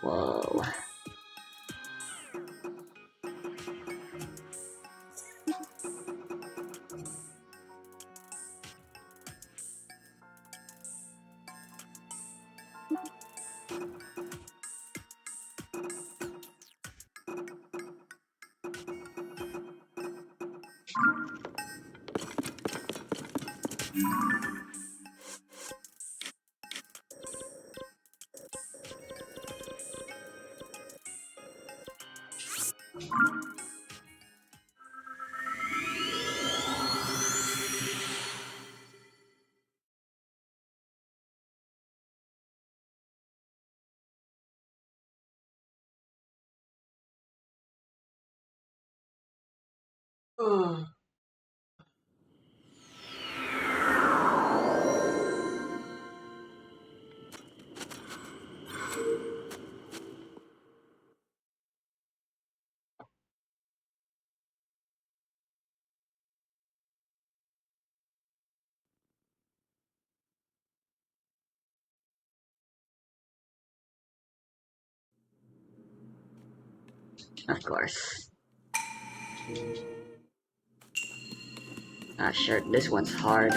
Whoa. Of course. Ah, sure, this one's hard.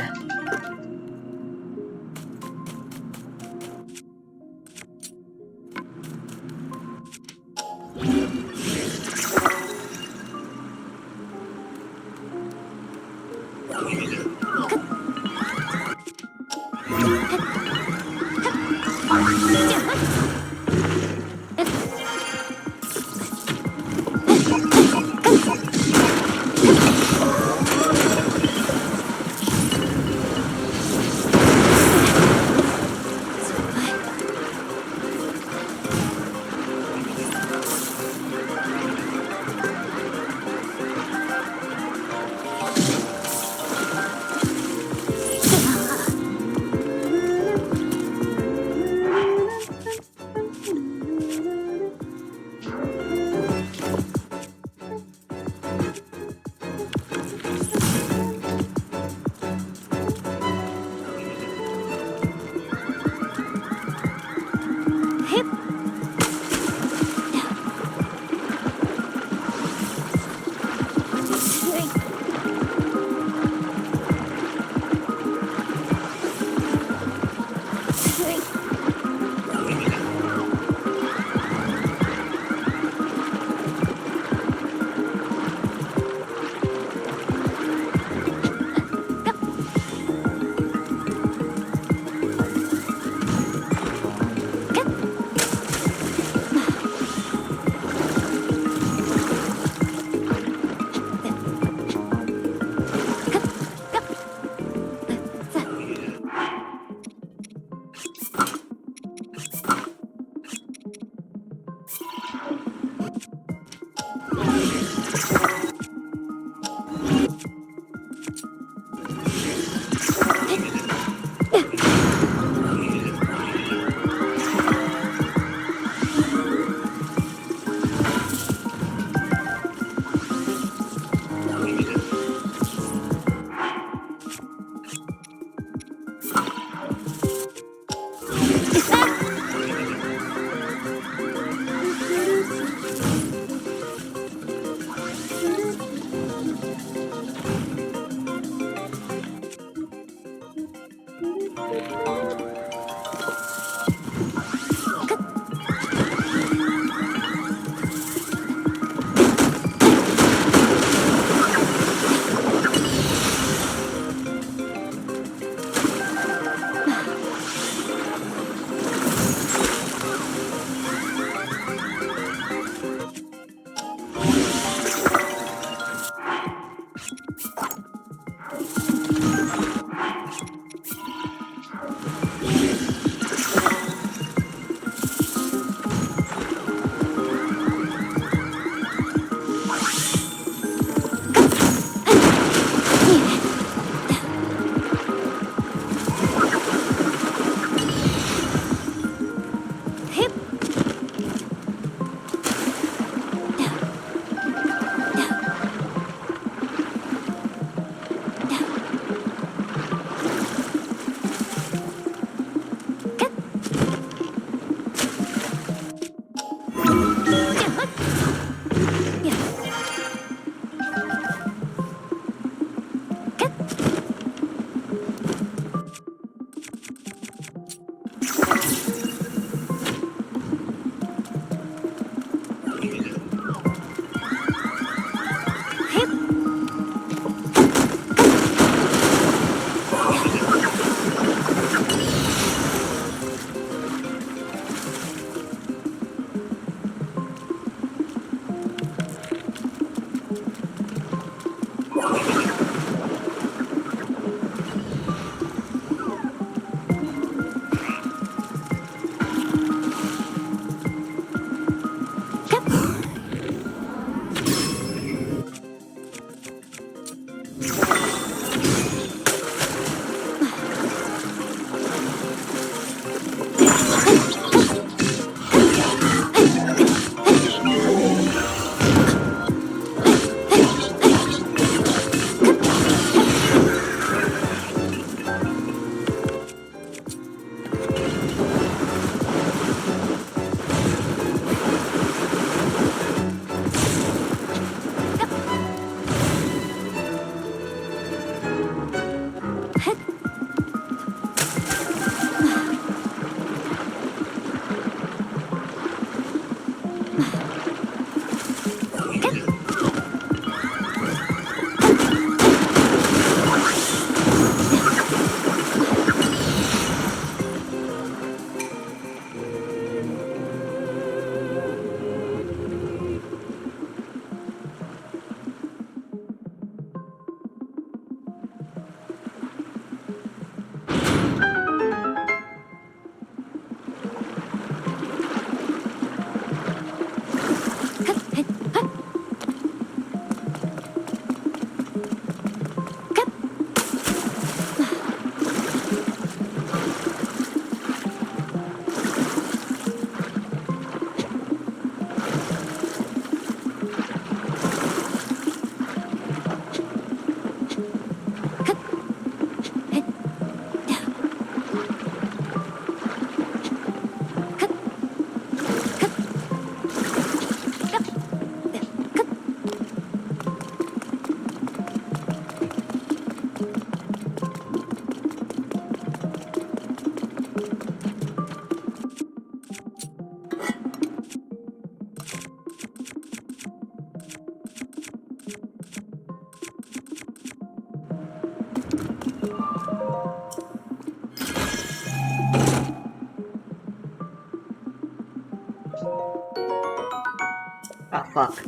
fuck.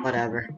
Whatever.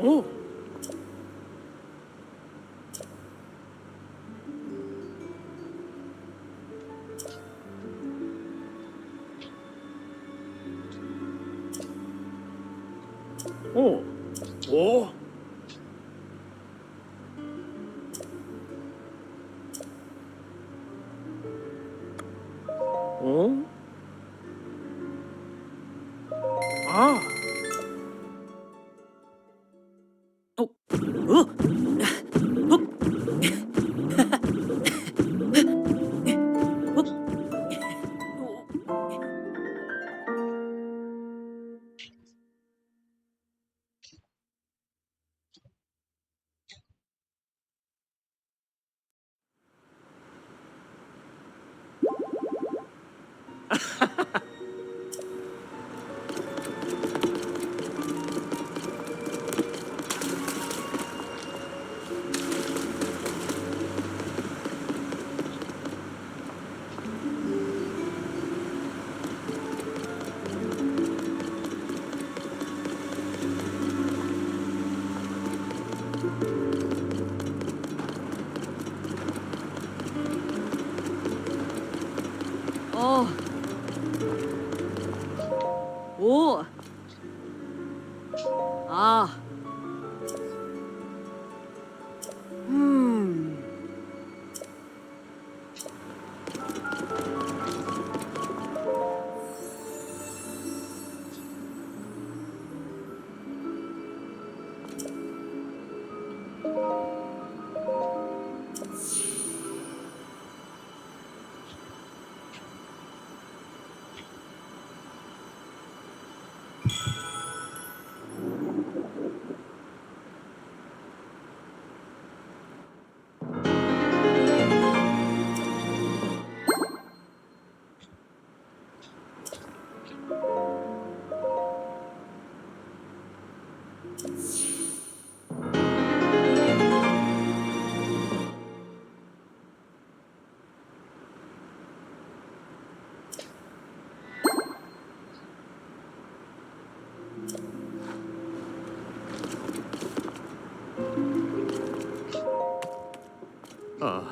오. 오. 오. 어? 아. 어? 어? 어. 오. 아. 음. 아.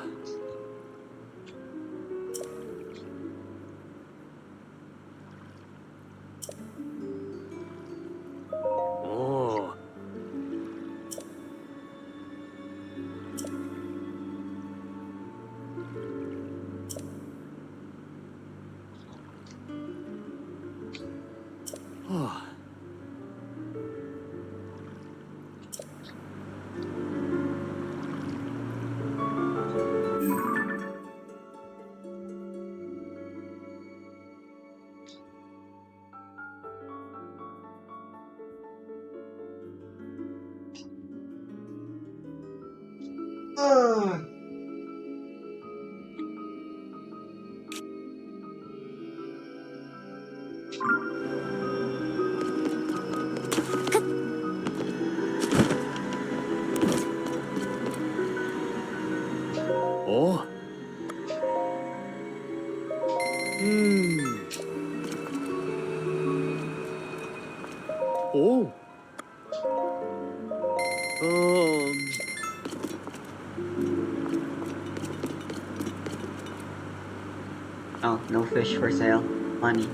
오. 아. 오. 음. 오. Oh, no fish for sale. Money.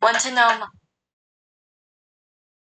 Want to know?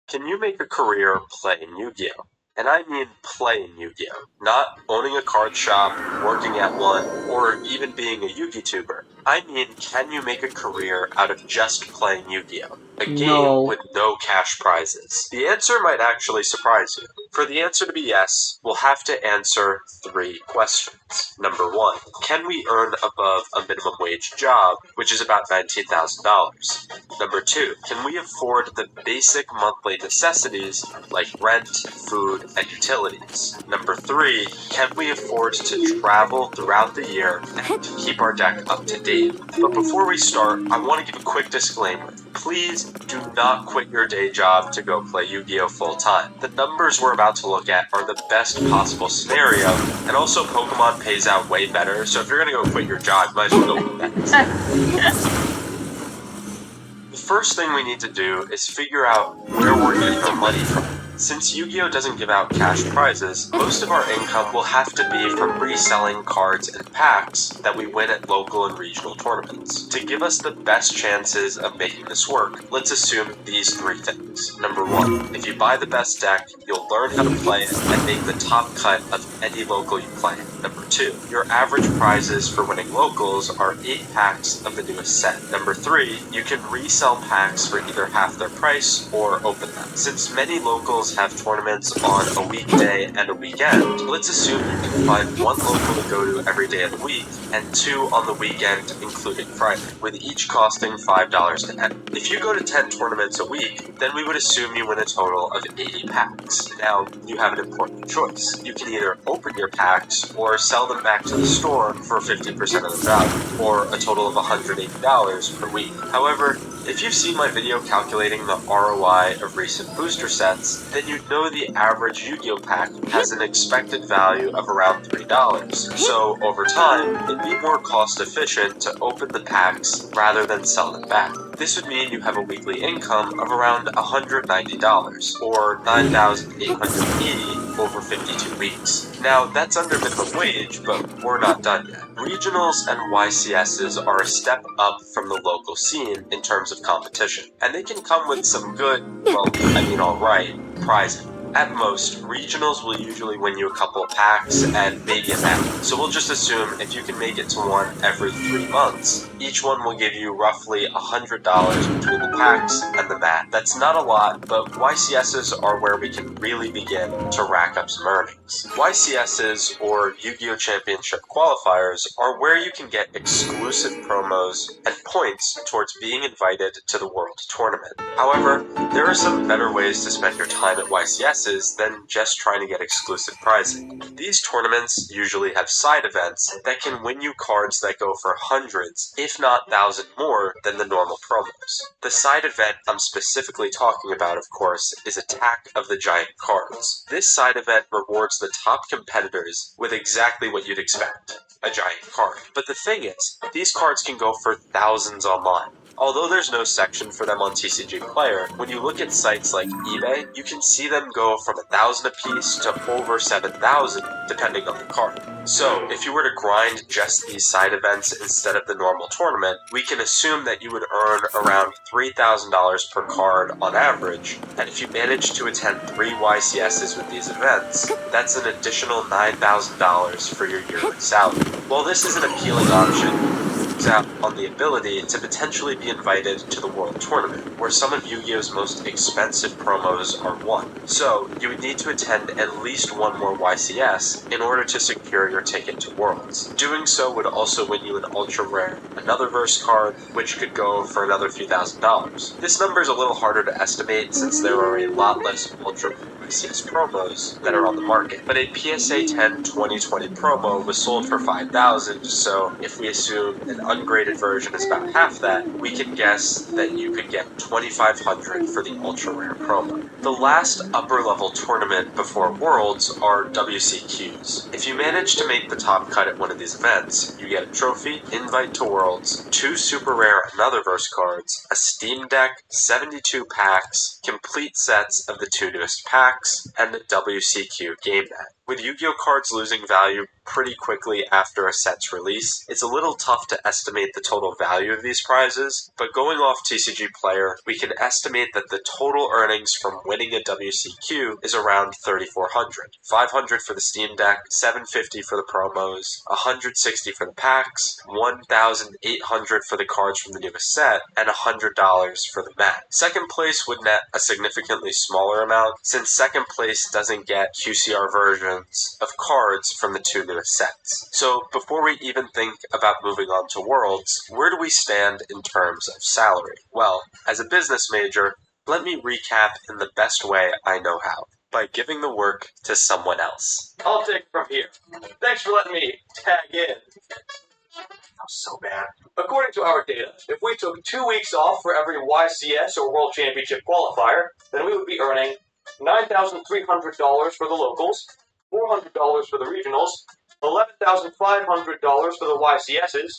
Can you make a career playing Yu-Gi-Oh? And I mean playing Yu-Gi-Oh, not owning a card shop, working at one, or even being a Yu-Gi tuber. I mean, can you make a career out of just playing Yu-Gi-Oh? A game No. with no cash prizes. The answer might actually surprise you. For the answer to be yes, we'll have to answer 3 questions. Number 1, can we earn above a minimum wage job, which is about $19,000? Number 2, can we afford the basic monthly necessities like rent, food, and utilities? Number 3, can we afford to travel throughout the year and keep our deck up to date? But before we start, I want to give a quick disclaimer. Please do not quit your day job to go play Yu-Gi-Oh! Full time. The numbers we're about to look at are the best possible scenario, and also Pokemon pays out way better, so if you're gonna go quit your job, you might as well go with that instead. The first thing we need to do is figure out where we're getting our money from. Since Yu-Gi-Oh! Doesn't give out cash prizes, most of our income will have to be from reselling cards and packs that we win at local and regional tournaments. To give us the best chances of making this work, let's assume these 3 things. Number 1, if you buy the best deck, you'll learn how to play it and make the top cut of any local you play in. Number 2, your average prizes for winning locals are 8 packs of the newest set. Number 3, you can resell packs for either half their price or open them. Since many locals have tournaments on a weekday and a weekend, let's assume you can find 1 local to go to every day of the week and 2 on the weekend, including Friday, with each costing $5 to enter. If you go to 10 tournaments a week, then we would assume you win a total of 80 packs. Now, you have an important choice. You can either open your packs or sell them back to the store for 50% of the value, or a total of $180 per week. However, if you've seen my video calculating the ROI of recent booster sets, then you'd know the average Yu-Gi-Oh! Pack has an expected value of around $3. So, over time, it'd be more cost efficient to open the packs rather than sell them back. This would mean you have a weekly income of around $190, or $9,880 over 52 weeks. Now, that's under minimum wage, but we're not done yet. Regionals and YCSs are a step up from the local scene in terms of competition, and they can come with some good, alright, prizing. At most, regionals will usually win you a couple of packs and maybe a mat. So we'll just assume if you can make it to one every 3 months, each one will give you roughly $100 between the packs and the mat. That's not a lot, but YCSs are where we can really begin to rack up some earnings. YCSs, or Yu-Gi-Oh! Championship qualifiers, are where you can get exclusive promos and points towards being invited to the World Tournament. However, there are some better ways to spend your time at YCSs than just trying to get exclusive prizing. These tournaments usually have side events that can win you cards that go for hundreds, if not thousands more than the normal promos. The side event I'm specifically talking about, of course, is Attack of the Giant Cards. This side event rewards the top competitors with exactly what you'd expect, a giant card. But the thing is, these cards can go for thousands online. Although there's no section for them on TCG Player, when you look at sites like eBay, you can see them go from 1,000 apiece to over 7,000, depending on the card. So, if you were to grind just these side events instead of the normal tournament, we can assume that you would earn around $3,000 per card on average, and if you manage to attend 3 YCSs with these events, that's an additional $9,000 for your yearly salary. While this is an appealing option, out on the ability to potentially be invited to the World Tournament, where some of Yu-Gi-Oh!'s most expensive promos are won. So, you would need to attend at least 1 more YCS in order to secure your ticket to Worlds. Doing so would also win you an ultra rare, another verse card, which could go for another few $1,000s. This number is a little harder to estimate since there are a lot less ultra YCS promos that are on the market. But a PSA 10 2020 promo was sold for $5,000, so if we assume an ungraded version is about half that, we can guess that you could get $2,500 for the ultra rare promo. The last upper level tournament before Worlds are WCQs. If you manage to make the top cut at one of these events, you get a trophy, invite to Worlds, 2 super rare Another Verse cards, a Steam Deck, 72 packs, complete sets of the 2 newest packs, and the WCQ game net. With Yu-Gi-Oh cards losing value pretty quickly after a set's release, it's a little tough to estimate the total value of these prizes, but going off TCG Player, we can estimate that the total earnings from winning a WCQ is around 3,400. 500 for the Steam Deck, 750 for the promos, 160 for the packs, 1,800 for the cards from the newest set, and $100 for the mat. Second place would net a significantly smaller amount, since second place doesn't get QCR versions of cards from the two newest sets. So before we even think about moving on to Worlds, where do we stand in terms of salary? Well, as a business major, let me recap in the best way I know how, by giving the work to someone else. I'll take it from here. Thanks for letting me tag in. That was so bad. According to our data, if we took 2 weeks off for every YCS or World Championship qualifier, then we would be earning $9,300 for the locals, $400 for the regionals, $11,500 for the YCSs,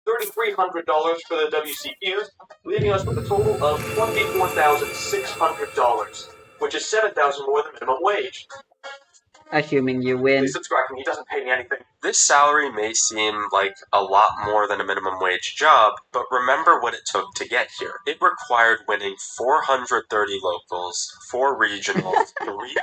$3,300 for the WCQs, leaving us with a total of $24,600, which is $7,000 more than minimum wage. Assuming you win. Please subscribe to me, he doesn't pay me anything. This salary may seem like a lot more than a minimum wage job, but remember what it took to get here. It required winning 430 locals, 4 regionals, 3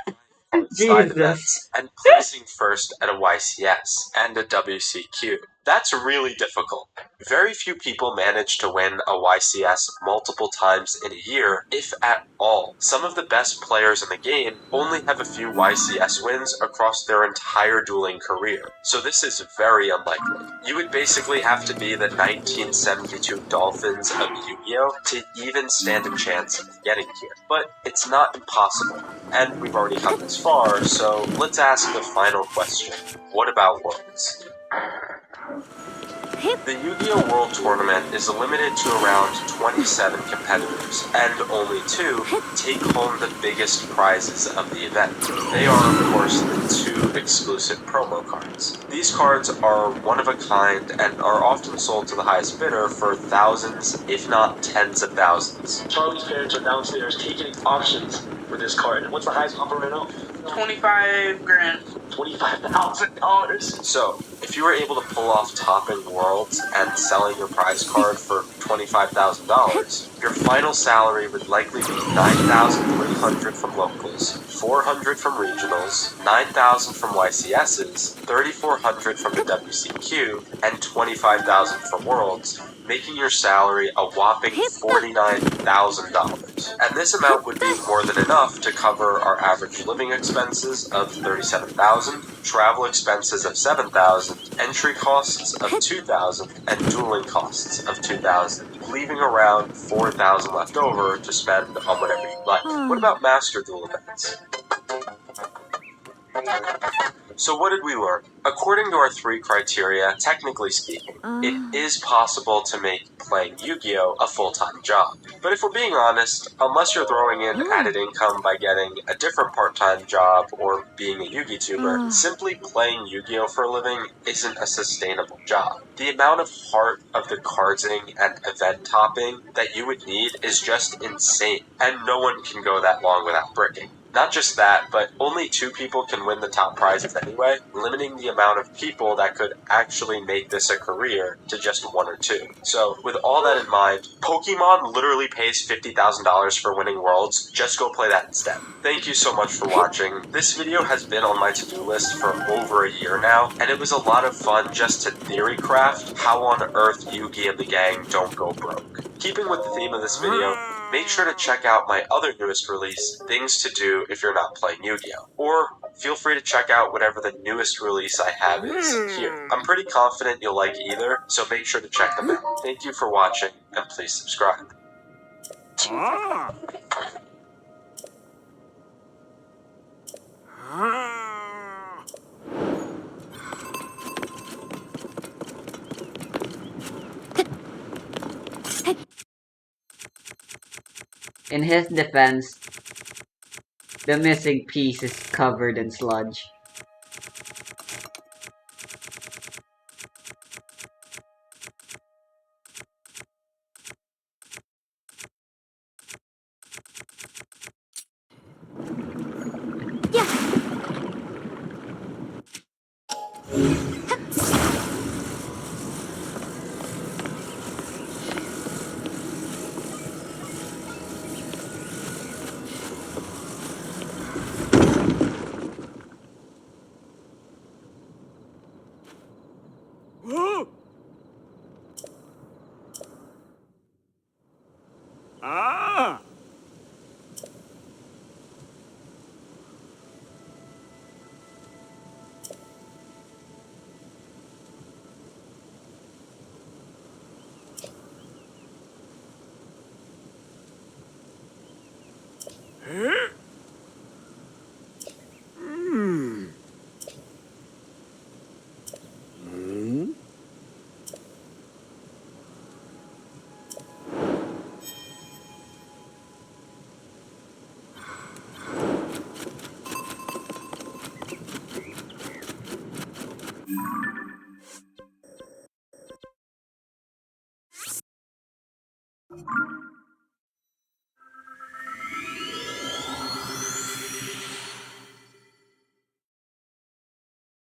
side events, and placing first at a YCS and a WCQ. That's really difficult. Very few people manage to win a YCS multiple times in a year, if at all. Some of the best players in the game only have a few YCS wins across their entire dueling career, so this is very unlikely. You would basically have to be the 1972 Dolphins of Yu-Gi-Oh! To even stand a chance of getting here. But it's not impossible, and we've already come this far, so let's ask the final question. What about Worlds? The Yu-Gi-Oh! World Tournament is limited to around 27 competitors, and only 2 take home the biggest prizes of the event. They are, of course, the 2 exclusive promo cards. These cards are one of a kind and are often sold to the highest bidder for thousands, if not tens of thousands. Charlie's parents are downstairs taking auctions for this card. What's the highest offer right now? 25 grand. $25,000. So, if you were able to pull off topping Worlds and selling your prize card for $25,000, your final salary would likely be $9,300 from locals, $400 from regionals, $9,000 from YCSs, $3,400 from the WCQ, and $25,000 from Worlds, making your salary a whopping $49,000. And this amount would be more than enough to cover our average living expenses of $37,000, travel expenses of $7,000, entry costs of $2,000, and dueling costs of $2,000, leaving around $4,000 left over to spend on whatever you like. What about Master Duel events? So what did we learn? According to our 3 criteria, technically speaking, it is possible to make playing Yu-Gi-Oh! A full-time job. But if we're being honest, unless you're throwing in added income by getting a different part-time job or being a Yu-Gi tuber, simply playing Yu-Gi-Oh! For a living isn't a sustainable job. The amount of heart of the carding and event topping that you would need is just insane, and no one can go that long without bricking. Not just that, but only 2 people can win the top prizes anyway, limiting the amount of people that could actually make this a career to just 1 or 2. So, with all that in mind, Pokemon literally pays $50,000 for winning Worlds. Just go play that instead. Thank you so much for watching. This video has been on my to-do list for over a year now, and it was a lot of fun just to theory craft how on earth Yugi and the gang don't go broke. Keeping with the theme of this video, make sure to check out my other newest release, Things to Do If You're Not Playing Yu-Gi-Oh! Or feel free to check out whatever the newest release I have is here. I'm pretty confident you'll like either, so make sure to check them out. Thank you for watching, and please subscribe. In his defense, the missing piece is covered in sludge.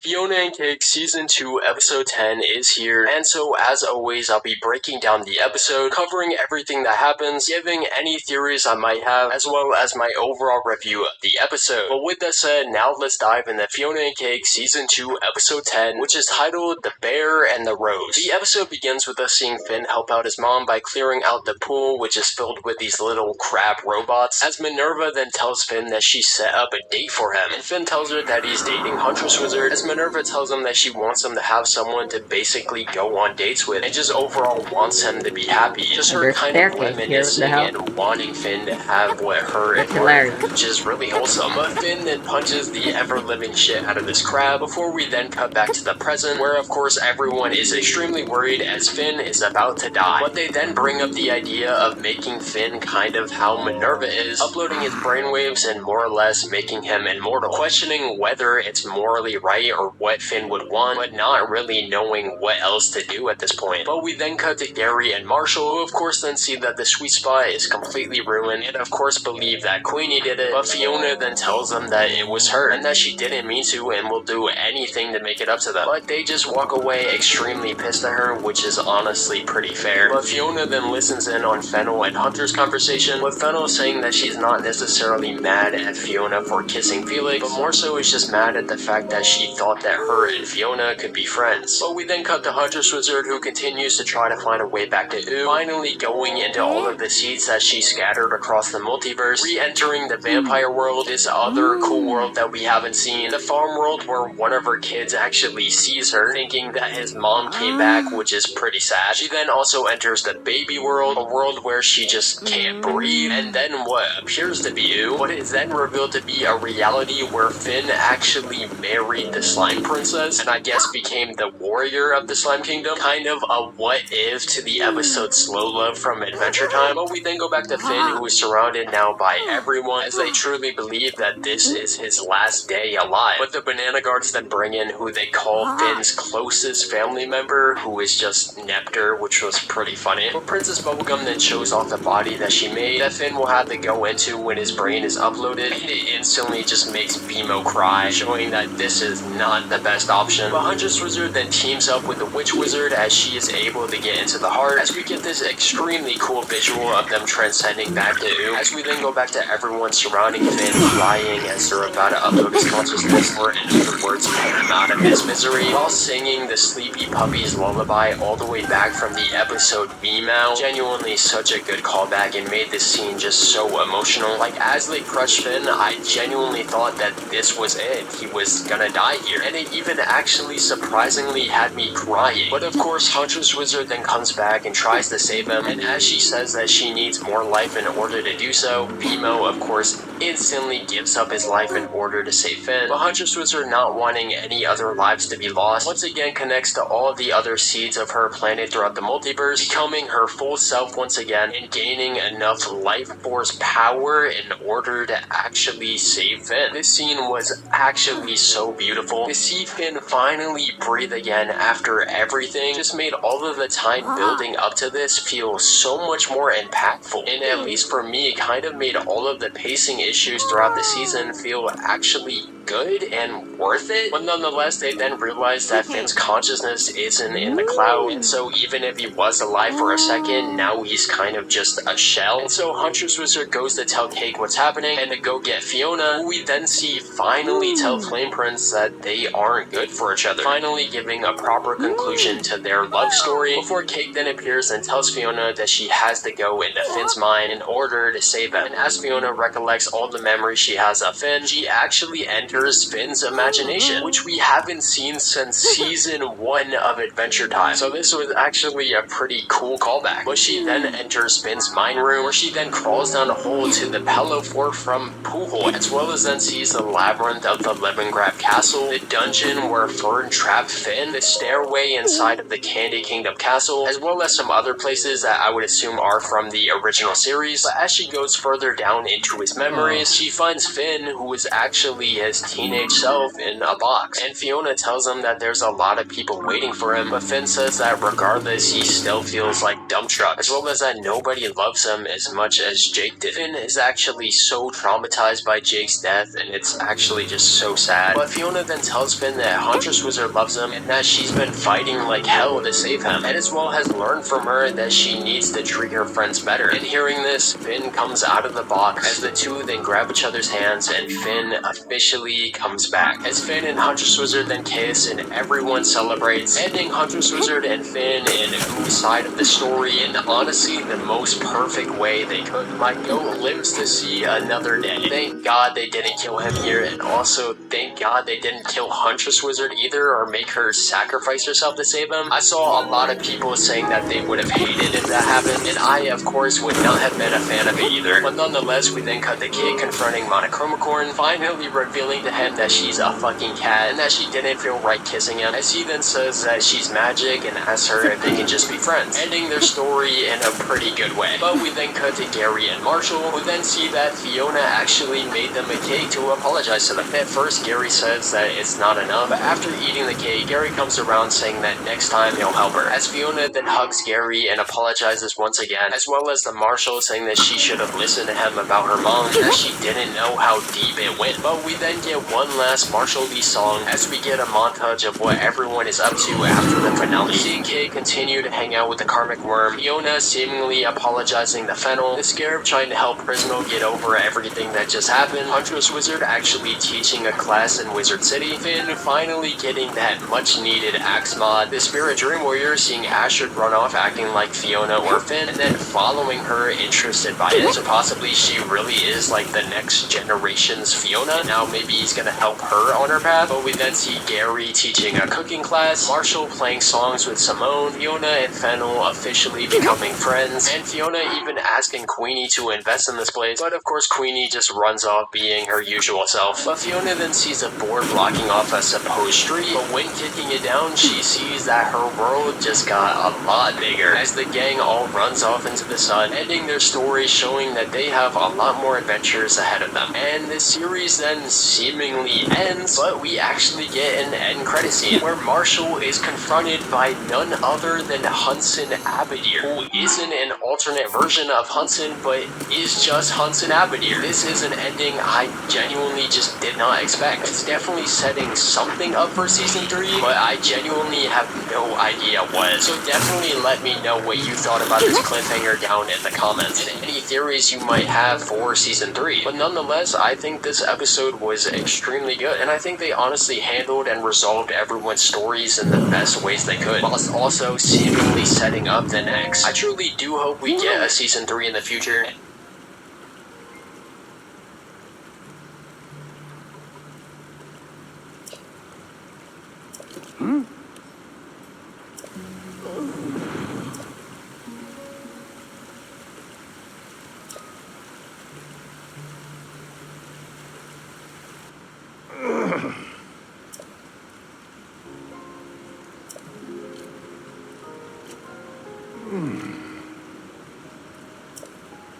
Fiona and Cake Season 2 Episode 10 is here, and so as always I'll be breaking down the episode, covering everything that happens, giving any theories I might have, as well as my overall review of the episode. But with that said, now let's dive into Fiona and Cake Season 2 Episode 10, which is titled The Bear and the Rose. The episode begins with us seeing Finn help out his mom by clearing out the pool, which is filled with these little crab robots, as Minerva then tells Finn that she set up a date for him, and Finn tells her that he's dating Huntress Wizard, as Minerva tells him that she wants him to have someone to basically go on dates with, and just overall wants him to be happy. Just her There's kind of staircase here, reminiscing the hell? and wanting Finn to have what her That's and hilarious. which is really wholesome. But Finn then punches the ever-living shit out of this crab, before we then cut back to the present, where of course everyone is extremely worried as Finn is about to die. But they then bring up the idea of making Finn kind of how Minerva is, uploading his brainwaves and more or less making him immortal, questioning whether it's morally right or what Finn would want, but not really knowing what else to do at this point. But we then cut to Gary and Marshall, who of course then see that the sweet spot is completely ruined, and of course believe that Queenie did it, but Fiona then tells them that it was her, and that she didn't mean to and will do anything to make it up to them. But they just walk away extremely pissed at her, which is honestly pretty fair. But Fiona then listens in on Fennel and Hunter's conversation, with Fennel saying that she's not necessarily mad at Fiona for kissing Felix, but more so is just mad at the fact that she thought that her and Fiona could be friends. But we then cut to Huntress Wizard, who continues to try to find a way back to Ooh, finally going into all of the seeds that she scattered across the multiverse, re-entering the vampire world, this other cool world that we haven't seen, the farm world where one of her kids actually sees her, thinking that his mom came back, which is pretty sad. She then also enters the baby world, a world where she just can't breathe, and then what appears to be Ooh, but is then revealed to be a reality where Finn actually married the Slime Princess, and I guess became the warrior of the Slime Kingdom. Kind of a what if to the episode Slow Love from Adventure Time. But we then go back to Finn, who is surrounded now by everyone, as they truly believe that this is his last day alive. But the Banana Guards then bring in who they call Finn's closest family member, who is just Nectar, which was pretty funny. But Princess Bubblegum then shows off the body that she made, that Finn will have to go into when his brain is uploaded, and it instantly just makes Bimo cry, showing that this is not the best option. But Huntress Wizard then teams up with the Witch Wizard as she is able to get into the heart, as we get this extremely cool visual of them transcending back to Ooh, as we then go back to everyone surrounding Finn crying as they're about to upload his consciousness, or in other words, put him out of his misery, while singing the Sleepy Puppy's lullaby all the way back from the episode Meow. Genuinely such a good callback and made this scene just so emotional. Like, as they crushed Finn, I genuinely thought that this was it. He was gonna die here, and it even actually surprisingly had me crying. But of course, Huntress Wizard then comes back and tries to save him, and as she says that she needs more life in order to do so, Bimo, of course, instantly gives up his life in order to save Finn. But Huntress Wizard, not wanting any other lives to be lost, once again connects to all the other seeds of her planet throughout the multiverse, becoming her full self once again, and gaining enough life force power in order to actually save Finn. This scene was actually so beautiful. To see Finn finally breathe again after everything just made all of the time building up to this feel so much more impactful, and at least for me, kind of made all of the pacing issues throughout the season feel actually good and worth it. But nonetheless, they then realized that Finn's consciousness isn't in the cloud, and so even if he was alive for a second, now he's kind of just a shell. And so Huntress Wizard goes to tell Cake what's happening and to go get Fiona, who we then see finally tell Flame Prince that they aren't good for each other, finally giving a proper conclusion to their love story, before Cake then appears and tells Fiona that she has to go into Finn's mind in order to save him. And as Fiona recollects all the memories she has of Finn, she actually enters Finn's imagination, which we haven't seen since season 1 of Adventure Time. So this was actually a pretty cool callback. But she then enters Finn's mind room, where she then crawls down a hole to the Pello Fort from Poohole, as well as then sees the labyrinth of the Lemongrab Castle, the dungeon where Fern trapped Finn, the stairway inside of the Candy Kingdom Castle, as well as some other places that I would assume are from the original series. But as she goes further down into his memories, she finds Finn, who is actually his his teenage self in a box. And Fiona tells him that there's a lot of people waiting for him, but Finn says that regardless, he still feels like dump truck, as well as that nobody loves him as much as Jake did. Finn is actually so traumatized by Jake's death, and it's actually just so sad. But Fiona then tells Finn that Huntress Wizard loves him, and that she's been fighting like hell to save him, and as well has learned from her that she needs to treat her friends better. And hearing this, Finn comes out of the box, as the two then grab each other's hands, and Finn officially comes back. As Finn and Huntress Wizard then kiss, and everyone celebrates, ending Huntress Wizard and Finn in whose side of the story in honestly the most perfect way they could. My goat lives to see another day. Thank God they didn't kill him here, and also thank God they didn't kill Huntress Wizard either, or make her sacrifice herself to save him. I saw a lot of people saying that they would have hated if that happened, and I of course would not have been a fan of it either. But nonetheless, we then cut the kid confronting Monochromacorn, finally revealing to him that she's a fucking cat, and that she didn't feel right kissing him, as he then says that she's magic and asks her if they can just be friends, ending their story in a pretty good way. But we then cut to Gary and Marshall, who then see that Fiona actually made them a cake to apologize to them. At first, Gary says that it's not enough, but after eating the cake, Gary comes around saying that next time he'll help her, as Fiona then hugs Gary and apologizes once again, as well as the Marshal saying that she should have listened to him about her mom, and that she didn't know how deep it went. But we then get one last Marshall Lee song, as we get a montage of what everyone is up to after the finale. Seeing Kid continue to hang out with the Karmic Worm, Fiona seemingly apologizing to Fennel, the Scarab trying to help Prismo get over everything that just happened, Huntress Wizard actually teaching a class in Wizard City, Finn finally getting that much needed axe mod, the Spirit Dream Warrior seeing Ashford run off acting like Fiona or Finn, and then following her interested by it, so possibly she really is like the next generation's Fiona. Now maybe he's gonna help her on her path. But we then see Gary teaching a cooking class, Marshall playing songs with Simone, Fiona and Fennel officially becoming friends, and Fiona even asking Queenie to invest in this place, but of course Queenie just runs off being her usual self. But Fiona then sees a board blocking off a supposed street, but when kicking it down, she sees that her world just got a lot bigger, as the gang all runs off into the sun, ending their story showing that they have a lot more adventures ahead of them. And the series then seemingly ends, but we actually get an end credit scene, where Marshall is confronted by none other than Hudson Abadir, who isn't an alternate version of Hudson, but is just Hudson Abadir. This is an ending I genuinely just did not expect. It's definitely setting something up for season 3, but I genuinely have no idea what. So definitely let me know what you thought about this cliffhanger down in the comments, and any theories you might have for season 3. But nonetheless, I think this episode was extremely good, and I think they honestly handled and resolved everyone's stories in the best ways they could, whilst also seemingly setting up the next. I truly do hope we get a season 3 in the future.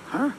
Huh?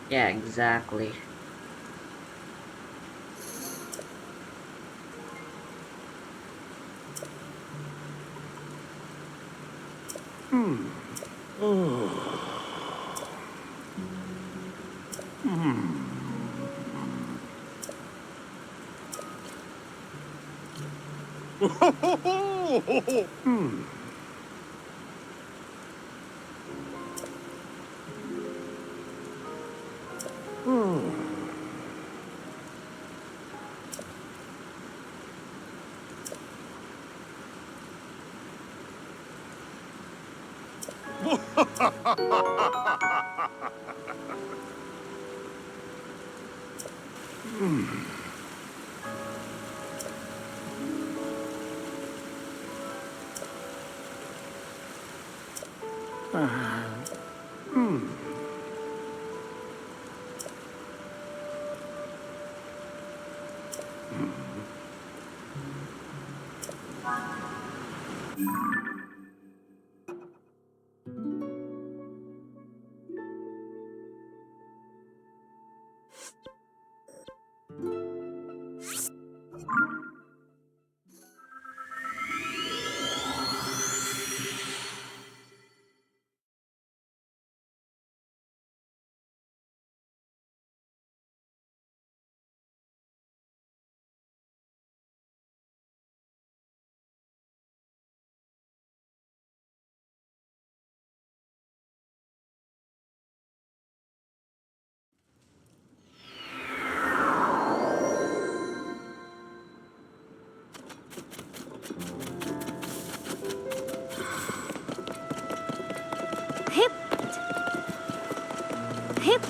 Yeah, exactly. Hip, hip.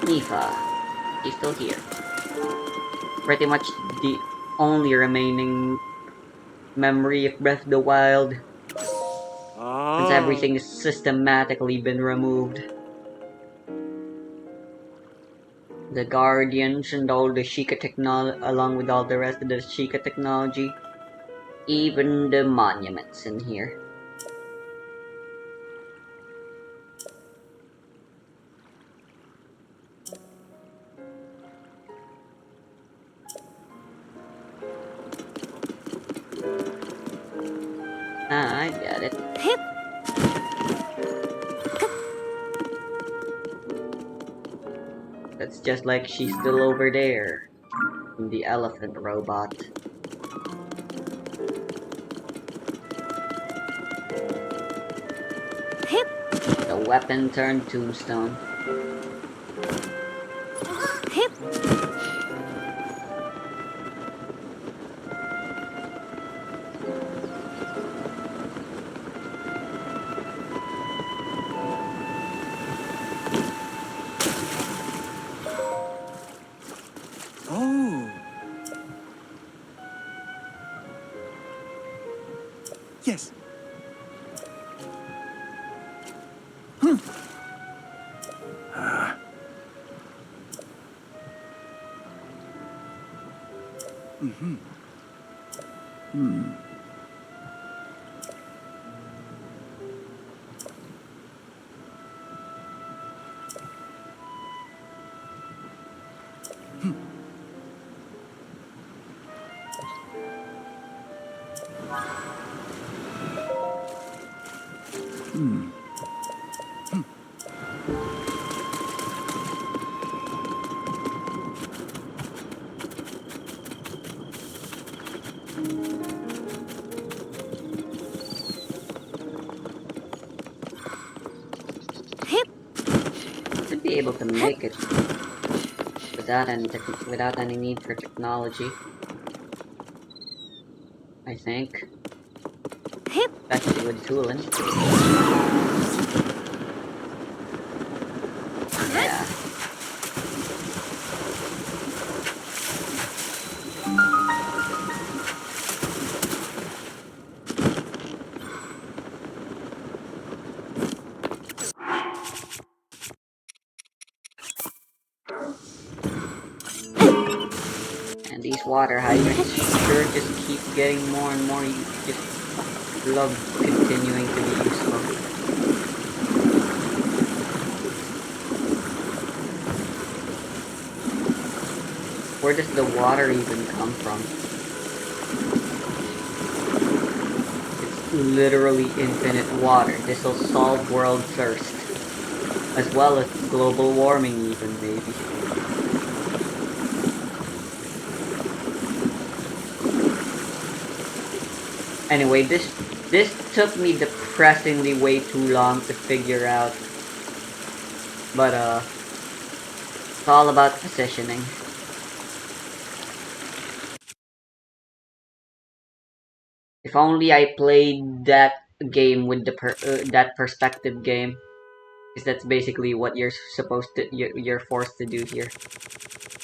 Nifa, he's still here. Pretty much the only remaining memory of Breath of the Wild, since everything is systematically been removed. The Guardians and all the Sheikah technology, along with all the rest of the Sheikah technology. Even the monuments in here. Ah, I get it. Hip. That's just like she's still over there. The elephant robot. Hip. The weapon turned tombstone. Hip. Oh. Yes. Hip. Should be able to make it without any need for technology. I think. Hip. Especially with tooling. Yeah. And these water hydrants sure just keep getting more and more. You just love continuing to be useful. Where does the water even come from? literally infinite water. This'll solve world thirst. As well as global warming even, maybe. Anyway, this took me depressingly way too long to figure out. But it's all about positioning. If only I played that game with that perspective game, because that's basically what you're supposed to you're forced to do here.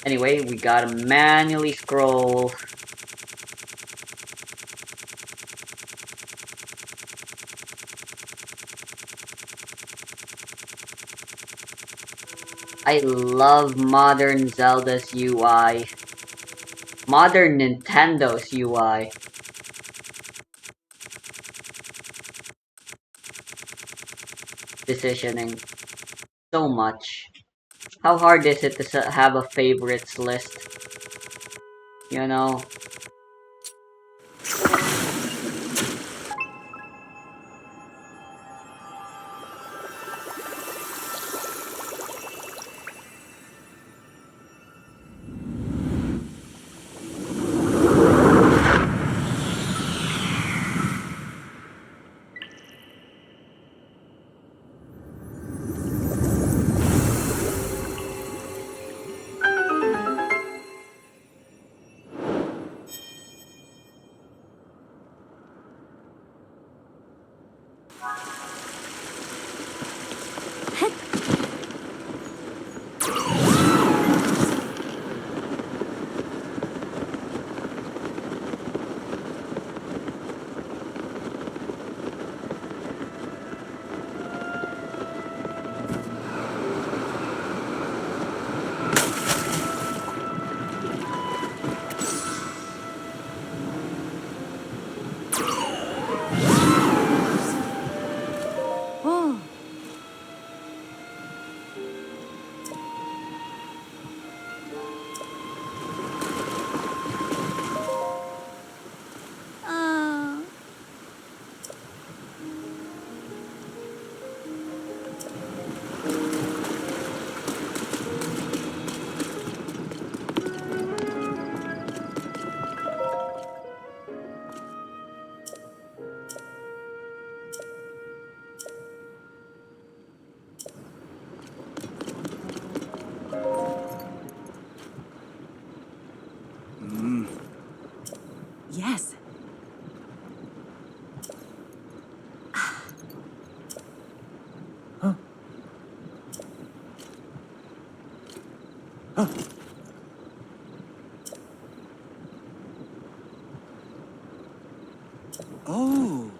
Anyway, we gotta manually scroll. I love modern Zelda's UI. Modern Nintendo's UI. Decisioning. So much. How hard is it to have a favorites list? You know? Oh. Uh. Yes. Oh.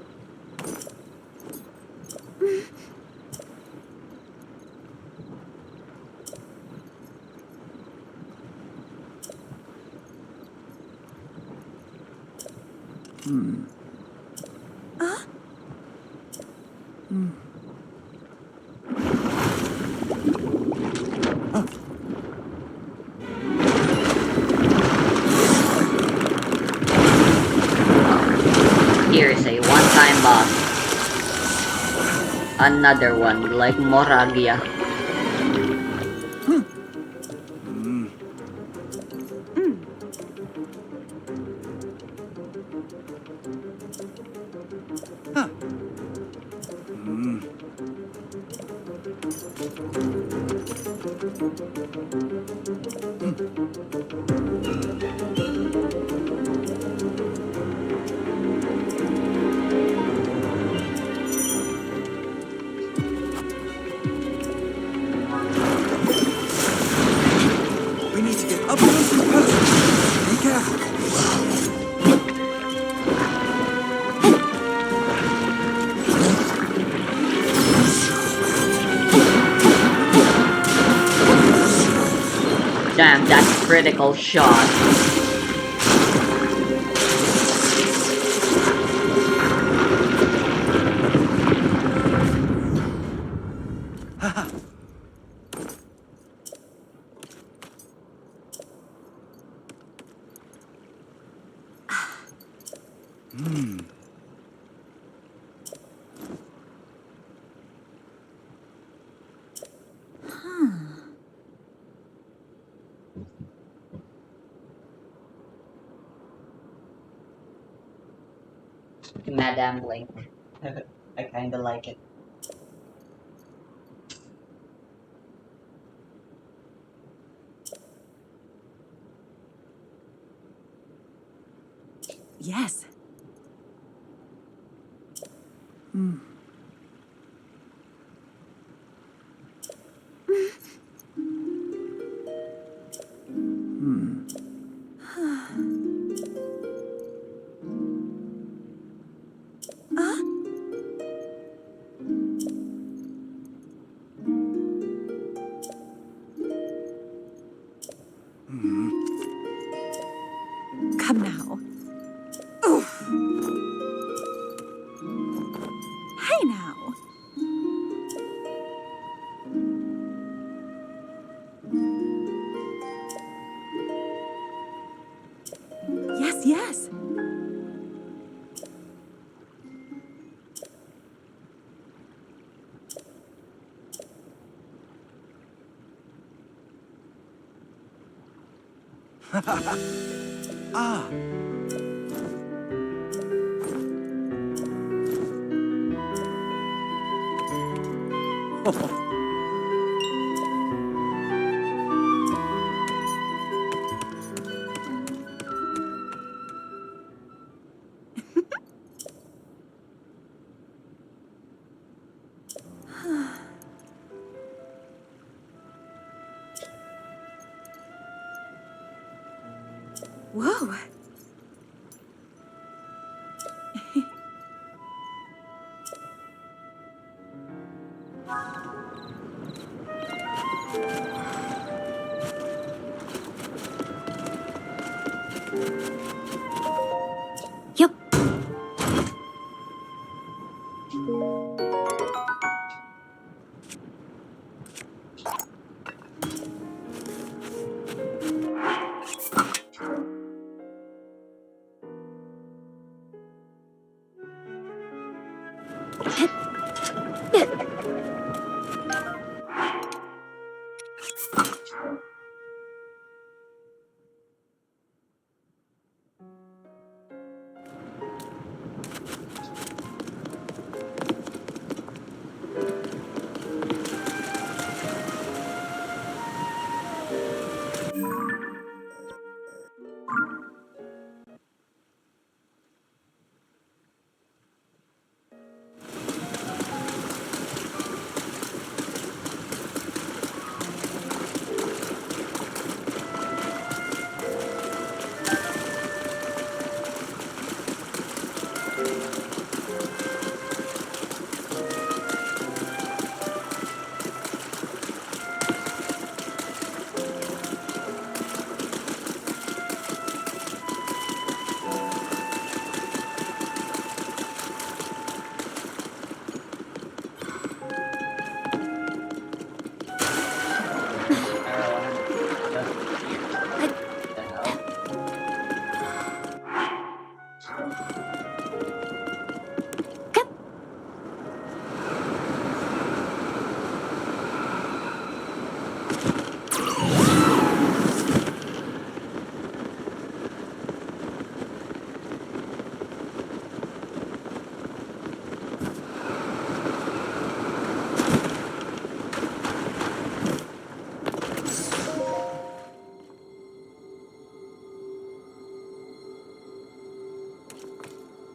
Here's a one-time boss. Another one, like Moragia. We need to get up close and personal. Be careful. Damn, that critical shot. Madame Blink. I kinda like it. Yes. Hmm. Hmm. Hmm. Come now. Oof. Hey now. Yes, yes. Ah. Whoa. Yup.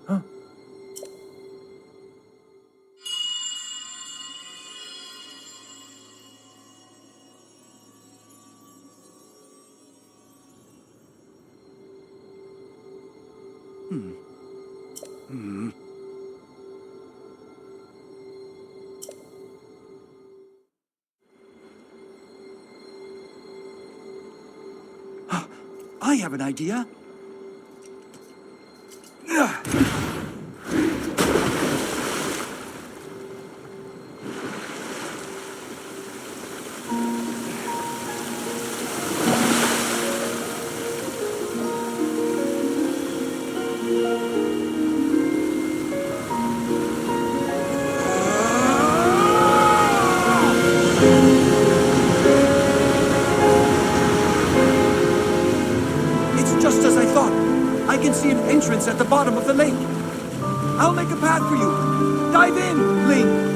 Huh? Hmm. Hmm. I have an idea. It's just as I thought. I can see an entrance at the bottom of the lake. I'll make a path for you. Dive in, Link.